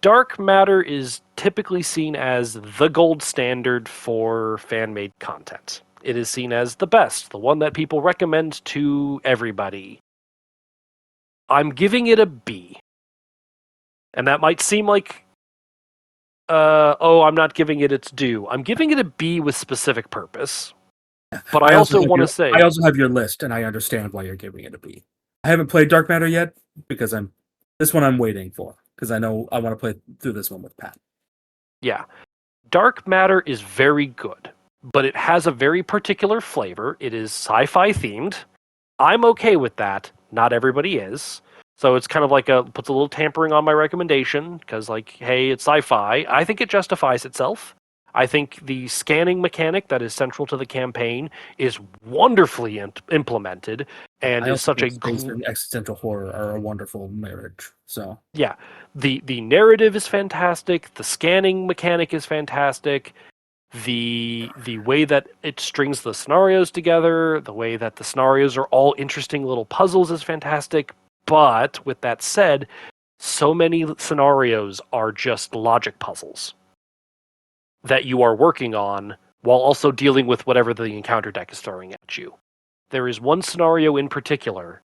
Dark Matter is typically seen as the gold standard for fan made content. It is seen as the best, the one that people recommend to everybody. I'm giving it a B. And that might seem like, oh, I'm not giving it its due. I'm giving it a B with specific purpose. But I also want to I say, also have your list, and I understand why you're giving it a B. I haven't played Dark Matter yet because I'm waiting for because I know I want to play through this one with Pat. yeah, Dark Matter is very good, but it has a very particular flavor. It is sci-fi themed. I'm okay with that. Not everybody is. So it's kind of like puts a little tampering on my recommendation because like, hey, it's sci-fi. I think it justifies itself. I think the scanning mechanic that is central to the campaign is wonderfully implemented and I is also such a think space and existential horror are a wonderful marriage. So yeah. The narrative is fantastic. The scanning mechanic is fantastic. The way that it strings the scenarios together, the way that the scenarios are all interesting little puzzles is fantastic. But with that said, so many scenarios are just logic puzzles that you are working on while also dealing with whatever the encounter deck is throwing at you. There is one scenario in particular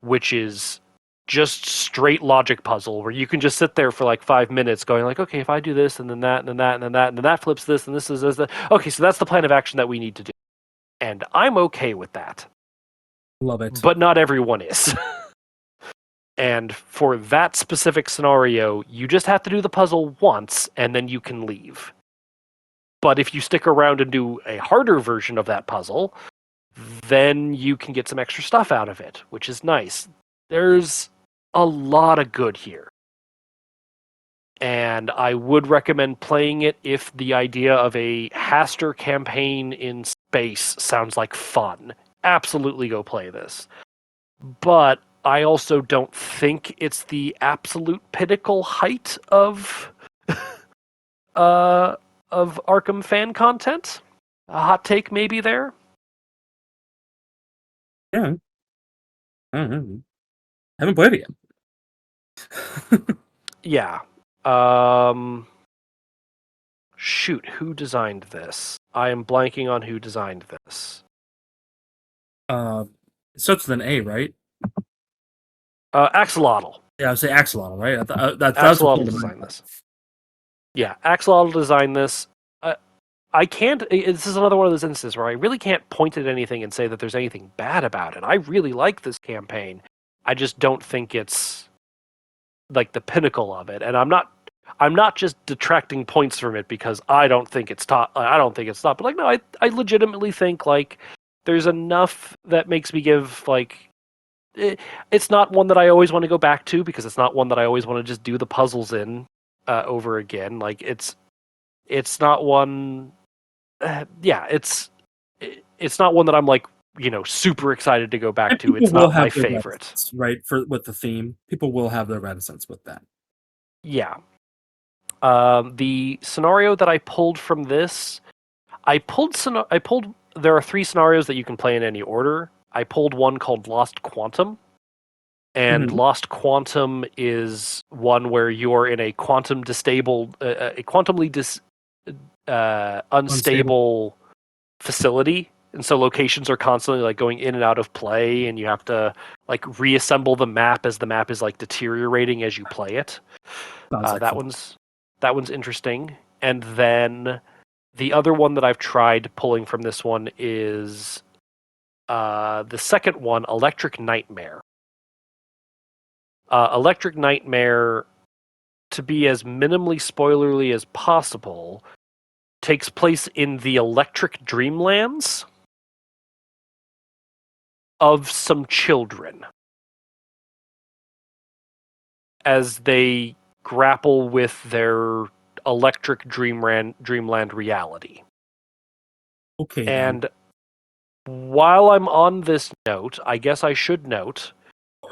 which is just straight logic puzzle where you can just sit there for like 5 minutes going like, okay, if I do this and then that and then that and then that and then that flips this and this is this, okay, so that's the plan of action that we need to do. And I'm okay with that. love it. But not everyone is. And for that specific scenario, you just have to do the puzzle once and then you can leave. But if you stick around and do a harder version of that puzzle, then you can get some extra stuff out of it, which is nice. There's a lot of good here. and I would recommend playing it if the idea of a Haster campaign in space sounds like fun. Absolutely go play this. But I also don't think it's the absolute pinnacle height uh of Arkham fan content. A hot take maybe there. Yeah, I don't know. I haven't played it yet. Yeah. Shoot, who designed this? I am blanking on who designed this. uh, it starts with an A, right? Axolotl. Yeah, I would say Axolotl, right? That's what Axolotl came to mind. designed this. Yeah, Axolotl designed this. I can't. This is another one of those instances where I really can't point at anything and say that there's anything bad about it. I really like this campaign. I just don't think it's like the pinnacle of it, and I'm not. I'm not just detracting points from it because I don't think it's top. I don't think it's top. But like, no, I legitimately think like there's enough that makes me give like. It's not one that I always want to go back to because it's not one that I always want to just do the puzzles in over again. Like it's not one. Yeah, it's not one that I'm like super excited to go back And to. people It's will not my have their favorite. reticence, right? For with the theme, people will have their reticence with that. Yeah. The scenario that I pulled from this, I pulled. There are three scenarios that you can play in any order. I pulled one called Lost Quantum, and Mhm. Lost Quantum is one where you're in a quantum distable, a quantumly Unstable. unstable facility, and so locations are constantly like going in and out of play, and you have to like reassemble the map as the map is like deteriorating as you play it. Sounds like That fun. one's interesting. And then the other one that I've tried pulling from this one is the second one, Electric Nightmare. Electric Nightmare, to be as minimally spoilerly as possible, takes place in the Electric Dreamlands of some children as they grapple with their electric dreamland reality. Okay, then. And while I'm on this note, I guess I should note,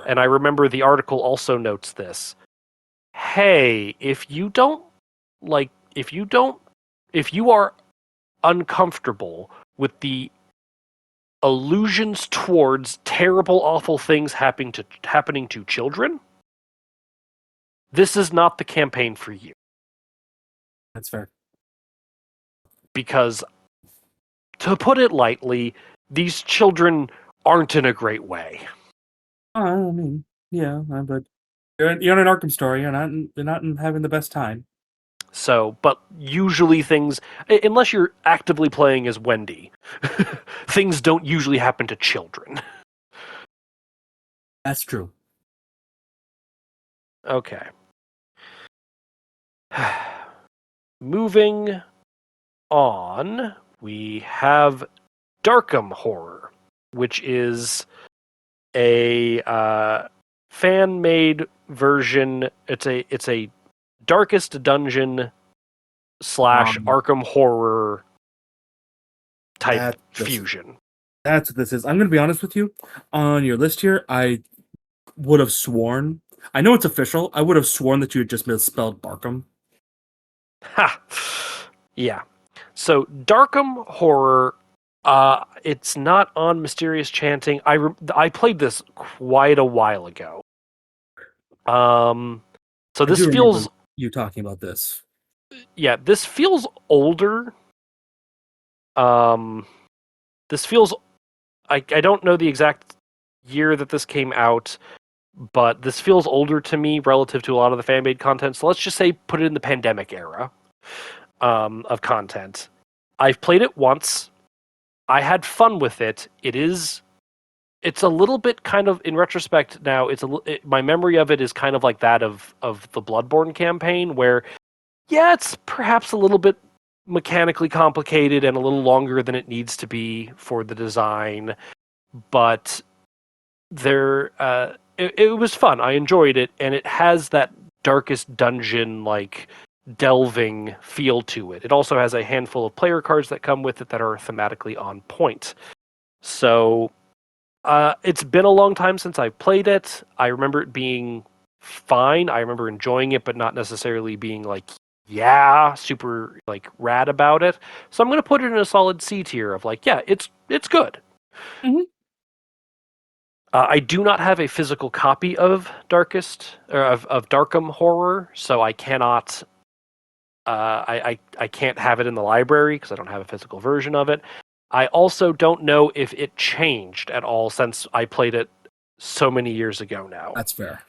and I remember the article also notes this. Hey, if you are uncomfortable with the allusions towards terrible, awful things happening to children, this is not the campaign for you. That's fair. Because, to put it lightly, these children aren't in a great way. I mean, yeah, but you're in an Arkham story. You're not having the best time. So, but usually things, unless you're actively playing as Wendy, things don't usually happen to children. That's true. Okay. Moving on, we have Darkham Horror, which is a fan-made version. It's a Darkest Dungeon slash Um, Arkham Horror type that this fusion. that's what this is. I'm gonna be honest with you. On your list here, I would have sworn. I know it's official. I would have sworn that you had just misspelled Barkham. Ha! Yeah. So Darkham Horror, it's not on Mysterious Chanting. I played this quite a while ago. Um, so I this do remember feels you talking about this. yeah, this feels older. Um, this feels I don't know the exact year that this came out, but this feels older to me relative to a lot of the fan made content. So let's just say put it in the pandemic era of content. I've played it once. I had fun with it. It's a little bit kind of in retrospect now. My memory of it is kind of like that of the Bloodborne campaign, where yeah, it's perhaps a little bit mechanically complicated and a little longer than it needs to be for the design, but it was fun. I enjoyed it, and it has that Darkest Dungeon like delving feel to it. It also has a handful of player cards that come with it that are thematically on point. So it's been a long time since I played it. I remember it being fine. I remember enjoying it, but not necessarily being like, yeah, super like rad about it. So I'm going to put it in a solid C tier of like, yeah, it's good. Mhm. I do not have a physical copy of Darkest or of Darkham Horror, so I cannot. I can't have it in the library because I don't have a physical version of it. I also don't know if it changed at all since I played it so many years ago now. That's fair.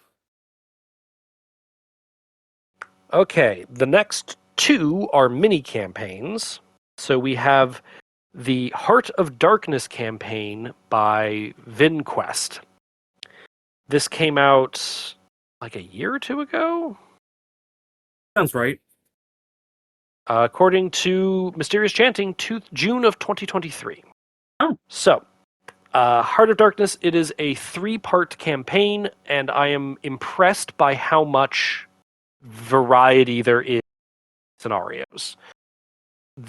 Okay, the next two are mini campaigns. So we have the Heart of Darkness campaign by VinQuest. This came out like a year or two ago, Sounds right. according to Mysterious Chanting, to June of 2023. Oh. So, Heart of Darkness, it is a 3-part campaign, and I am impressed by how much variety there is in scenarios.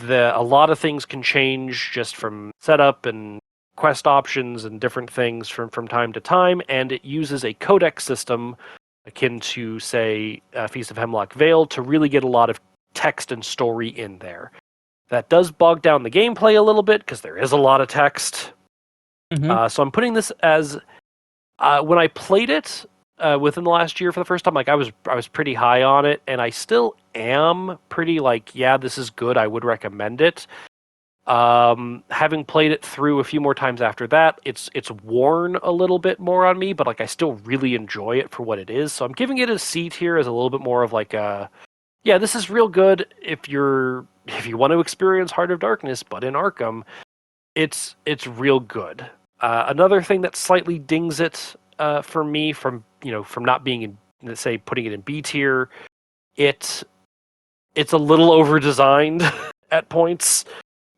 A lot of things can change just from setup and quest options and different things from time to time, and it uses a codex system akin to, say, Feast of Hemlock Vale to really get a lot of text and story in there. That does bog down the gameplay a little bit because there is a lot of text. Mm-hmm. So I'm putting this as when I played it within the last year for the first time. Like I was pretty high on it, and I still am pretty like, yeah, this is good. I would recommend it. Having played it through a few more times after that, it's worn a little bit more on me, but like I still really enjoy it for what it is. So I'm giving it a C tier as a little bit more of like a, yeah, this is real good if you want to experience Heart of Darkness, but in Arkham, it's real good. Another thing that slightly dings it for me from from not being in, let's say, putting it in B tier, it's a little over designed at points.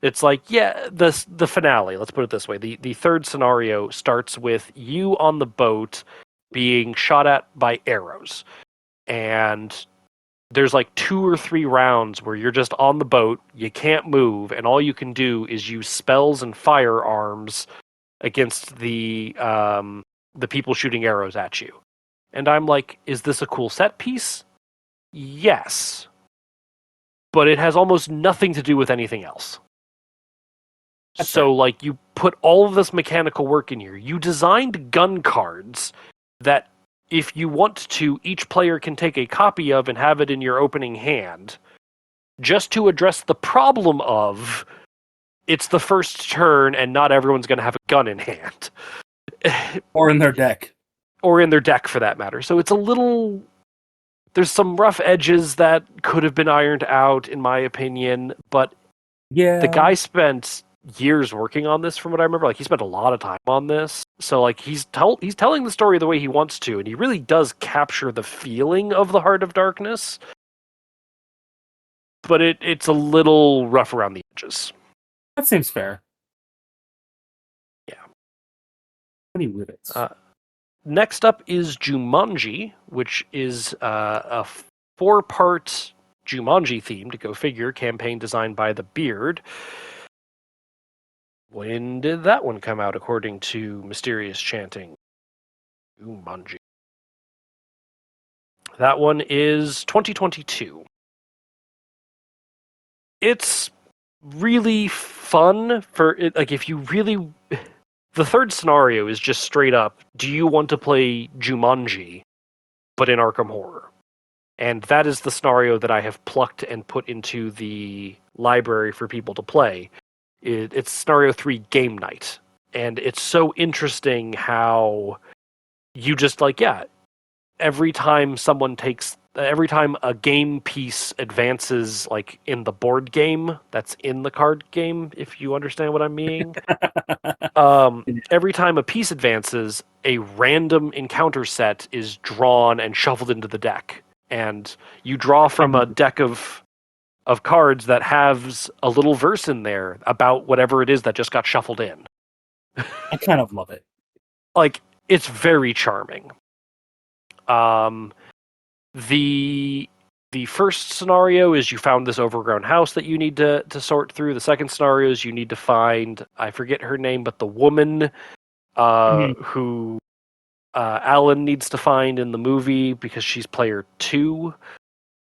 It's like, yeah, the finale, let's put it this way. The third scenario starts with you on the boat being shot at by arrows. And there's like 2 or 3 rounds where you're just on the boat, you can't move, and all you can do is use spells and firearms against the people shooting arrows at you. And I'm like, is this a cool set piece? Yes. But it has almost nothing to do with anything else. That's So, fair. like, you put all of this mechanical work in here. You designed gun cards that, if you want to, each player can take a copy of and have it in your opening hand, just to address the problem of it's the first turn and not everyone's going to have a gun in hand. Or in their deck. Or in their deck, for that matter. So it's a little. There's some rough edges that could have been ironed out, in my opinion, but the Yeah. guy spent years working on this, from what I remember. Like, he spent a lot of time on this. So, like, he's telling the story the way he wants to, and he really does capture the feeling of the Heart of Darkness. But it's a little rough around the edges. That seems fair. Yeah. Many rivets. Next up is Jumanji, which is a 4-part Jumanji theme, to go figure, campaign designed by The Beard. When did that one come out, according to Mysterious Chanting? Jumanji. That one is 2022. It's really fun for it. Like, if you really. The third scenario is just straight up, do you want to play Jumanji, but in Arkham Horror? And that is the scenario that I have plucked and put into the library for people to play. It's scenario 3, Game Night. And it's so interesting how you just, like, yeah, every time a game piece advances, like in the board game that's in the card game, if you understand what I'm meaning. Every time a piece advances, a random encounter set is drawn and shuffled into the deck, and you draw from a deck of cards that has a little verse in there about whatever it is that just got shuffled in. I kind of love it. Like, it's very charming. the the first scenario is you found this overgrown house that you need to sort through. The second scenario is you need to find, I forget her name, but the woman who Alan needs to find in the movie because she's player 2,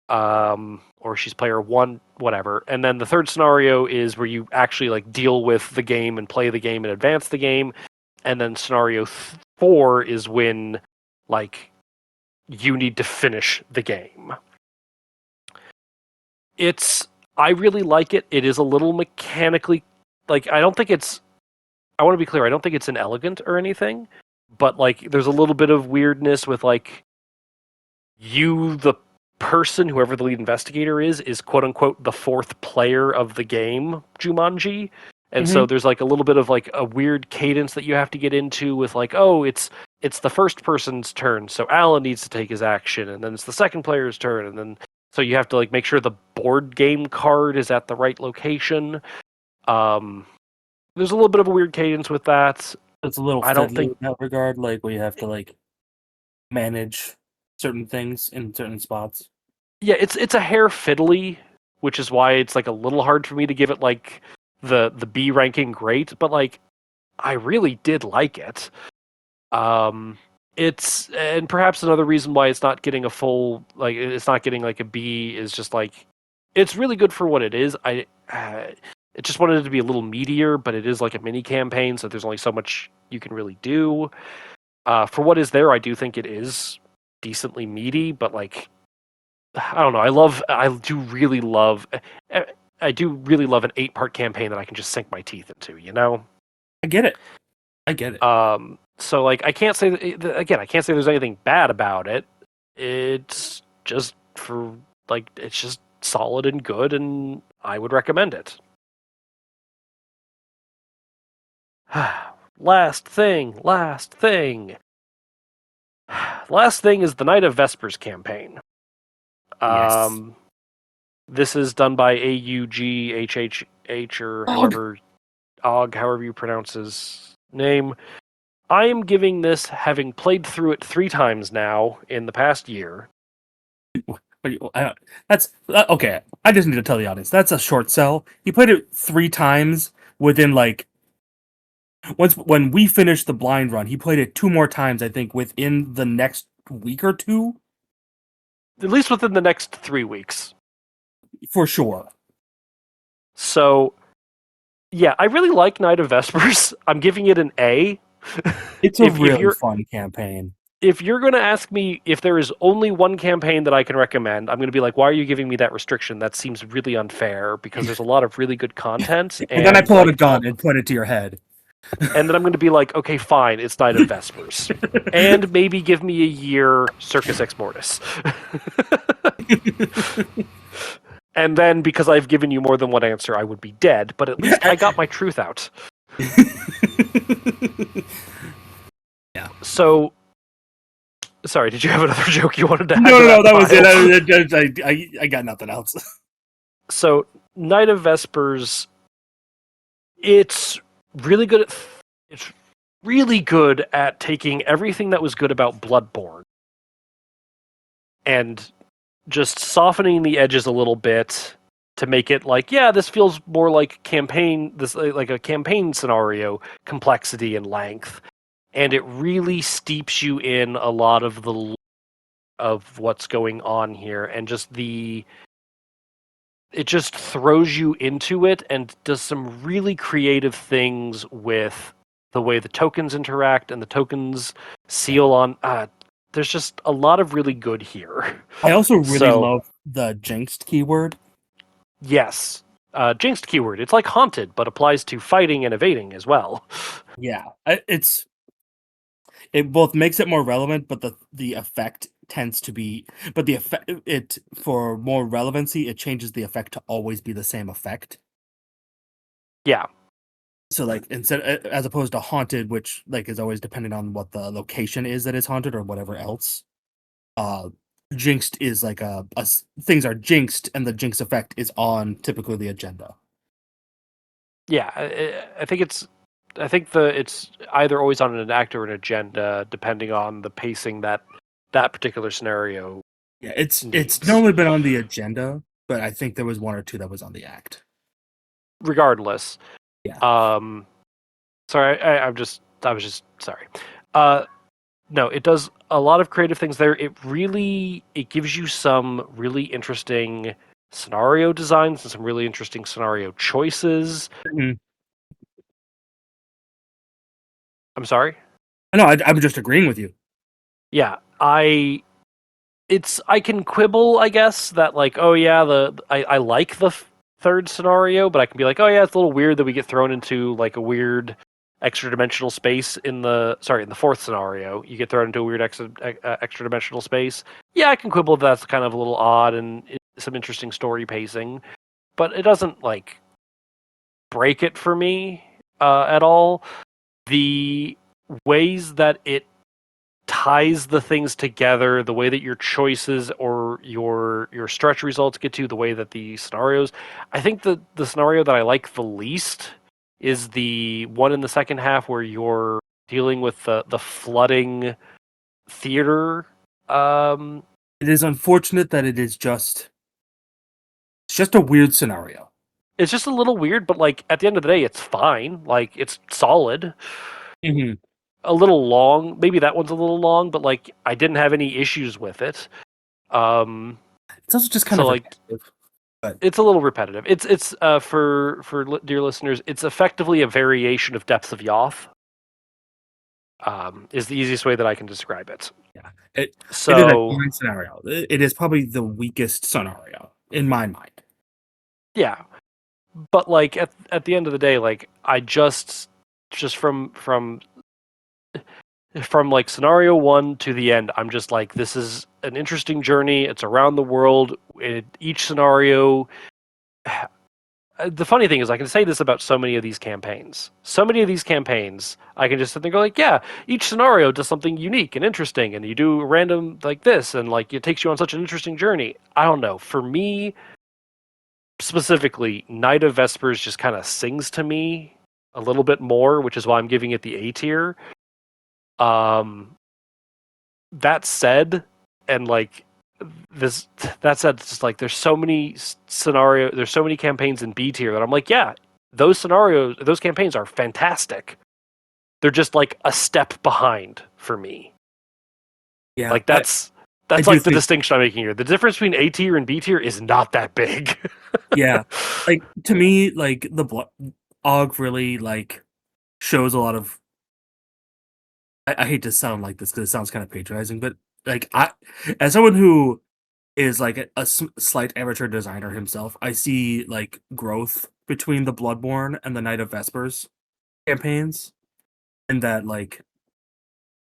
or she's player 1, whatever. And then the third scenario is where you actually like deal with the game and play the game and advance the game. And then scenario 4 is when like you need to finish the game. I really like it. It is a little mechanically, like, I don't think it's, I want to be clear, I don't think it's inelegant or anything, but like there's a little bit of weirdness with like you, the person, whoever the lead investigator is quote unquote the fourth player of the game, Jumanji. And so there's like a little bit of like a weird cadence that you have to get into with like, oh, it's the first person's turn, so Alan needs to take his action, and then it's the second player's turn, and then so you have to like make sure the board game card is at the right location. There's a little bit of a weird cadence with that. It's a little I don't fiddly think in that regard, like where you have to like manage certain things in certain spots. Yeah, it's a hair fiddly, which is why it's like a little hard for me to give it like the B ranking great, but like I really did like it. It's, and perhaps another reason why it's not getting a full, like it's not getting like a B is just like it's really good for what it is. It just wanted it to be a little meatier, but it is like a mini campaign, so there's only so much you can really do. For what is there, I do think it is decently meaty, but like I don't know. I do really love an 8-part campaign that I can just sink my teeth into. You know. I get it. I get it. So like I can't say that, again. I can't say there's anything bad about it. It's just for like it's just solid and good, and I would recommend it. Last thing. Last thing is the Night of Vespers campaign. Yes. This is done by AUGHHH or however you pronounce his name. I am giving this, having played through it 3 times now in the past year. That's okay. I just need to tell the audience that's a short sell. He played it 3 times within like once when we finished the blind run. He played it 2 more times, I think, within the next week or 2, At least within the next 3 weeks. for sure. So, yeah, I really like Night of Vespers. I'm giving it an A. It's a really fun campaign. If you're going to ask me if there is only one campaign that I can recommend, I'm going to be like, why are you giving me that restriction? That seems really unfair because there's a lot of really good content. And then I pull out like, a gun and point it to your head. And then I'm going to be like, okay, fine, it's Night of Vespers. And maybe give me a year Circus Ex Mortis. And then, because I've given you more than one answer, I would be dead, but at least I got my truth out. Yeah. So, sorry, did you have another joke you wanted to add? No, that was it. I got nothing else. So, Night of Vespers, it's really good at taking everything that was good about Bloodborne and just softening the edges a little bit to make it like, yeah, this feels more like like a campaign scenario complexity and length, and it really steeps you in a lot of what's going on here, and it just throws you into it and does some really creative things with the way the tokens interact and the tokens seal on. There's just a lot of really good here. I also really love the jinxed keyword. Yes. Jinxed keyword. It's like haunted, but applies to fighting and evading as well. Yeah. It both makes it more relevant, but the effect tends to be, but the effect, it for more relevancy, it changes the effect to always be the same effect. Yeah. So like instead, as opposed to haunted, which like is always dependent on what the location is that is haunted or whatever else. Jinxed is like things are jinxed, and the jinx effect is on typically the agenda. Yeah, I think it's either always on an act or an agenda, depending on the pacing that particular scenario Yeah, it's needs. normally been on the agenda, but I think there was one or two that was on the act. Regardless, Yeah. um, sorry, I was just sorry. Uh, no, it does a lot of creative things there. It gives you some really interesting scenario designs and some really interesting scenario choices. Mhm. I'm sorry. No, I'm just agreeing with you. Yeah, I can quibble, I guess, that like, oh yeah, I like the third scenario, but I can be like, oh yeah, it's a little weird that we get thrown into like a weird extra dimensional space in the fourth scenario. You get thrown into a weird extra dimensional space. Yeah, I can quibble that that's kind of a little odd and some interesting story pacing, but it doesn't like break it for me at all. The ways that it ties the things together, the way that your choices or your stretch results get to, the way that the scenarios. I think the scenario that I like the least is the one in the second half where you're dealing with the flooding theater. Um, It is unfortunate that it's just a weird scenario. it's just a little weird, but like at the end of the day, it's fine. Like it's solid. Hmm. A little long, maybe that one's a little long, but like I didn't have any issues with it. Um, It's also just kind so of like repetitive. But it's a little repetitive. It's for dear listeners, it's effectively a variation of Depths of Yoth. Is the easiest way that I can describe it. yeah, it is a So fine scenario. It is probably the weakest scenario in my mind. yeah, but like at the end of the day, like I just from like scenario one to the end, I'm just like this is an interesting journey. It's around the world. Each scenario the funny thing is I can say this about so many of these campaigns. So many of these campaigns, I can just sit there and go like, yeah, each scenario does something unique and interesting, and you do random like this, and like it takes you on such an interesting journey. I don't know. For me specifically, Night of Vespers just kind of sings to me a little bit more, which is why I'm giving it the A tier. Um, that said, and like this that said, it's just like there's so many campaigns in B tier that I'm like, yeah, those campaigns are fantastic. They're just like a step behind for me. Yeah, Like I that's do like the think. distinction I'm making here. The difference between A tier and B tier is not that big. Yeah, like to me, like the Og really like shows a lot of. I hate to sound like this because it sounds kind of patronizing, but like as someone who is like a slight amateur designer himself, I see like growth between the Bloodborne and the Night of Vespers campaigns, and that like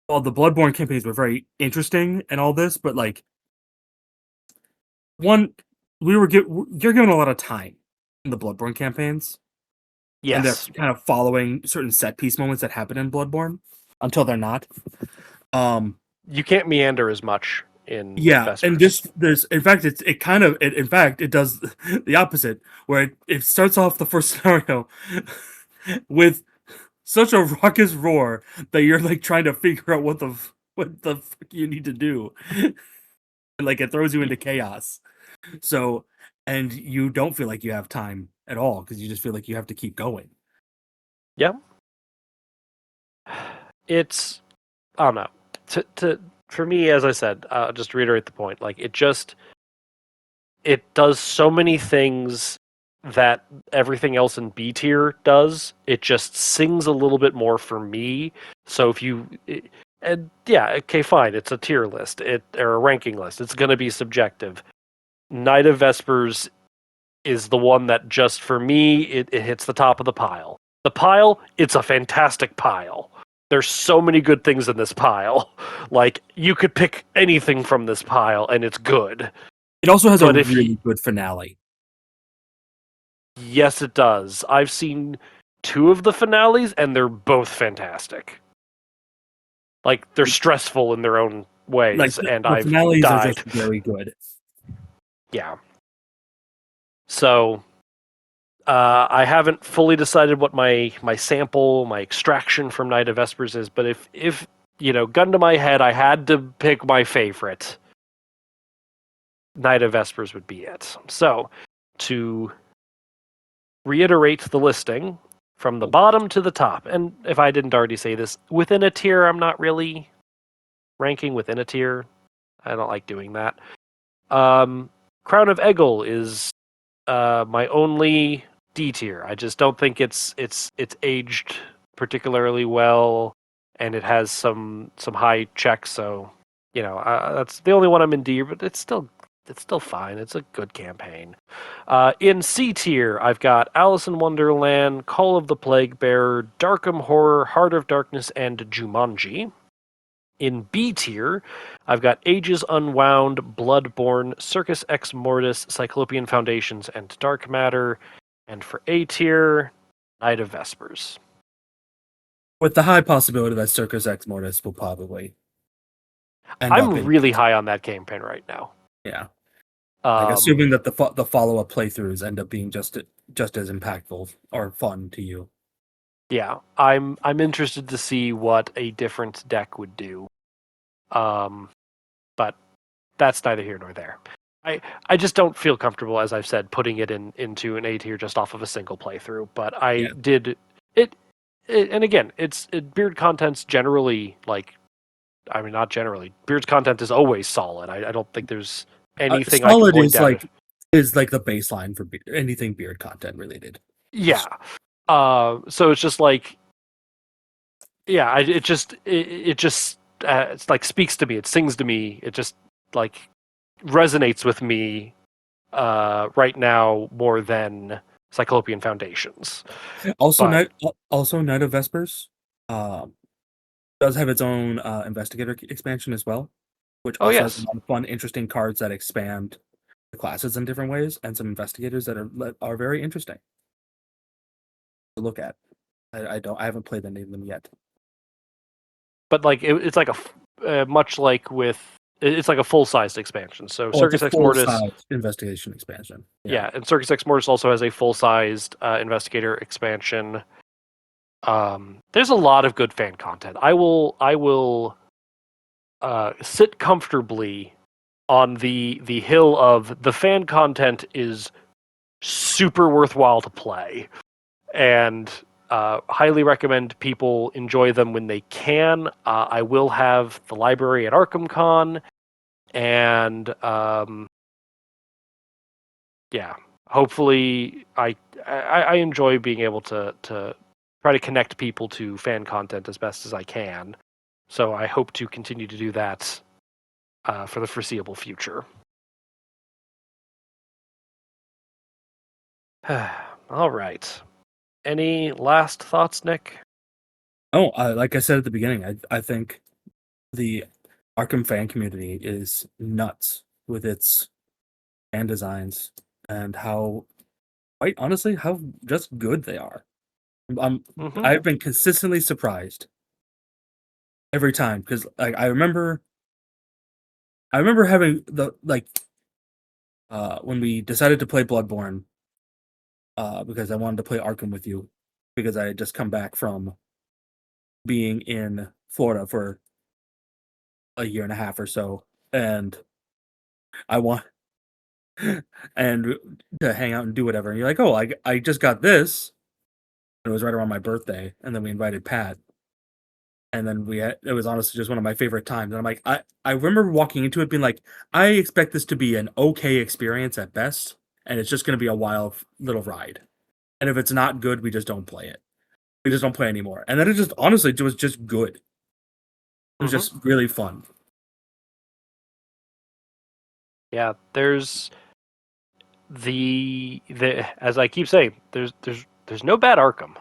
while the Bloodborne campaigns were very interesting and all this, but like one, you're given a lot of time in the Bloodborne campaigns, and they're Yes, kind of following certain set piece moments that happen in Bloodborne until they're not. Um, you can't meander as much in yeah, and Vespers. there's in fact it kind of in fact it does the opposite where it starts off the first scenario with such a raucous roar that you're like trying to figure out what the fuck you need to do. And like it throws you into chaos. So and you don't feel like you have time at all because you just feel like you have to keep going. Yeah, it's I don't know. To for me, as I said, just to reiterate the point, like it does so many things that everything else in B tier does. It just sings a little bit more for me. So if you and yeah, okay, fine. It's a tier list, or a ranking list. It's going to be subjective. Night of Vespers is the one that just for me it hits the top of the pile. The pile, it's a fantastic pile. There's so many good things in this pile. Like you could pick anything from this pile and it's good. It also has a But if you really good finale. Yes, it does. I've seen two of the finales, and they're both fantastic. Like they're stressful in their own Like ways, and the I've finales are just died. very good. Yeah. So I haven't fully decided what my sample, my extraction from Night of Vespers is, but if gun to my head, I had to pick my favorite. Night of Vespers would be it. So, to reiterate the listing from the bottom to the top, and if I didn't already say this, within a tier, I'm not really ranking within a tier. I don't like doing that. Crown of Eggle is my only D tier. I just don't think it's aged particularly well, and it has some high checks. So that's the only one I'm in D, but it's still fine. It's a good campaign. In C tier, I've got Alice in Wonderland, Call of the Plague Bearer, Darkham Horror, Heart of Darkness, and Jumanji. In B tier, I've got Ages Unwound, Bloodborne, Circus Ex Mortis, Cyclopean Foundations, and Dark Matter. And for A tier, Night of Vespers. With the high possibility that Circus Ex Mortis will probably end up I'm in really high on that campaign right now. yeah. Like Um, assuming that the follow up playthroughs end up being just as impactful or fun to you. yeah, I'm interested to see what a different deck would do. But that's neither here nor there. I just don't feel comfortable, as I've said, putting it into an A tier just off of a single playthrough. But I Yeah. did it, and again, Beard content's generally like, I mean, not generally. Beard's content is always solid. I don't think there's anything I can Solid point out. is like the baseline for anything beard content related. Yeah. So it's just like, yeah, it just it's like speaks to me. It sings to me. It just like resonates with me right now more than Cyclopean Foundations. Also, But Night of Vespers um, does have its own investigator expansion as well, which oh also has a yes, lot of fun, interesting cards that expand the classes in different ways, and some investigators that are very interesting to look at. I haven't played any of them yet. but like it's like much like with it's like a full sized expansion. So Oh, it's a Circus Ex full Mortis, size investigation expansion. Yeah. yeah, and Circus Ex Mortis also has a full sized investigator expansion. There's a lot of good fan content. I will sit comfortably on the hill of the fan content is super worthwhile to play, and highly recommend people enjoy them when they can. I will have the library at ArkhamCon, and yeah, hopefully I enjoy being able to try to connect people to fan content as best as I can. So I hope to continue to do that for the foreseeable future. All right. Any last thoughts, Nick? Oh, like I said at the beginning, I think the Arkham fan community is nuts with its fan designs and how, quite honestly, how just good they are. I'm Mm-hmm. I've been consistently surprised every time because like I remember having the like when we decided to play Bloodborne because I wanted to play Arkham with you because I had just come back from being in Florida for a year and a half or so, and I want and to hang out and do whatever. And you're like, oh, I just got this. And it was right around my birthday, and then we invited Pat, and then it was honestly just one of my favorite times. And I'm like, I remember walking into it being like, I expect this to be an okay experience at best, and it's just going to be a wild little ride. And if it's not good, we just don't play it. We just don't play anymore. And then it just honestly it was just good. It was Mm-hmm. just really fun. Yeah, there's the as I keep saying, there's no bad Arkham.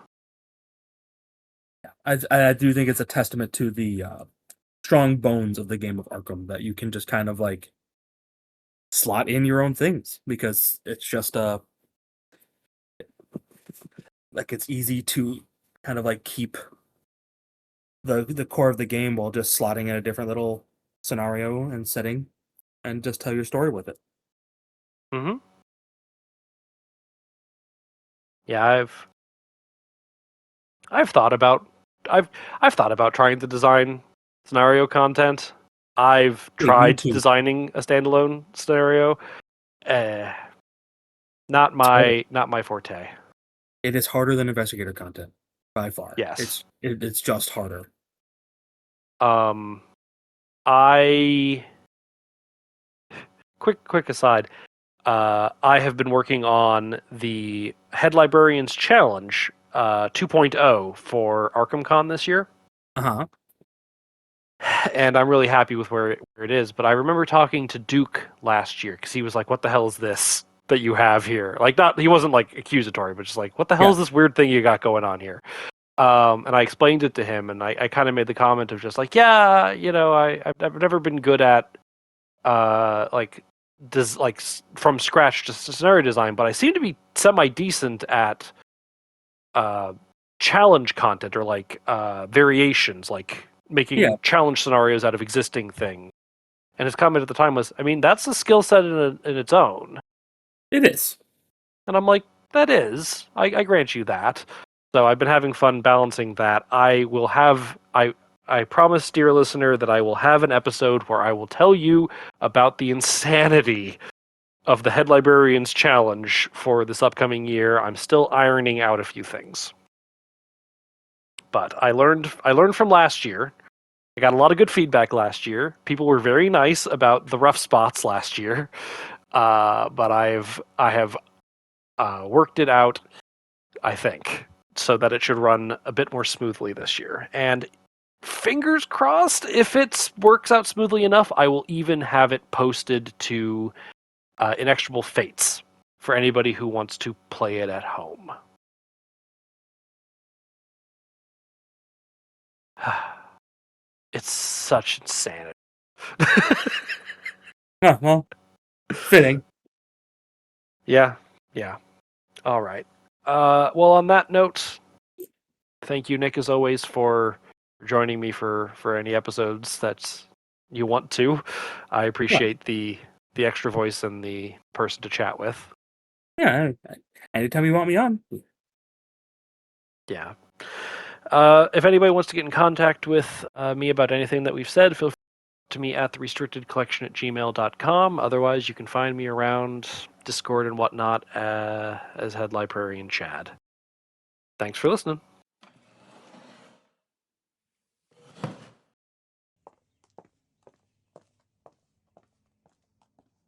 I do think it's a testament to the strong bones of the game of Arkham that you can just kind of like slot in your own things because it's just like it's easy to kind of like keep the core of the game while just slotting in a different little scenario and setting and just tell your story with it. Mm-hmm. Yeah, I've thought about I've I've thought about trying to design scenario content. I've Hey, me tried too. designing a standalone scenario. Uh, It's harder. not my forte. It is harder than investigator content by far. Yes. It's just harder. Um, I quick aside. I have been working on the Head Librarians Challenge 2.0 for ArkhamCon this year, Uh huh. and I'm really happy with where it is. But I remember talking to Duke last year because he was like, "What the hell is this that you have here?" Like, not he wasn't like accusatory, but just like, "What the hell Yeah. is this weird thing you got going on here?" And I explained it to him, and I kind of made the comment of just like, "Yeah, I've never been good at like from scratch just scenario design, but I seem to be semi decent at uh, challenge content or like variations, like Yeah. making challenge scenarios out of existing things." And his comment at the time was, "I mean, that's a skill set in its own." It is. And I'm like, "That is, I grant you that." So I've been having fun balancing that. I promise, dear listener, that I will have an episode where I will tell you about the insanity of the Head Librarians Challenge for this upcoming year. I'm still ironing out a few things. But I learned from last year. I got a lot of good feedback last year. People were very nice about the rough spots last year. But I have worked it out, I think, so that it should run a bit more smoothly this year. And fingers crossed, if it works out smoothly enough, I will even have it posted to Inexorable Fates for anybody who wants to play it at home. It's such insanity. Oh, well, fitting. Yeah, yeah. All right. Well, on that note, thank you, Nick, as always, for joining me for any episodes that you want to. I Yeah. appreciate the extra voice and the person to chat with. Yeah. Anytime you want me on. Yeah. If anybody wants to get in contact with me about anything that we've said, feel free to me at therestrictedcollection@gmail.com. Otherwise, you can find me around Discord and whatnot as Head Librarian Chad. Thanks for listening.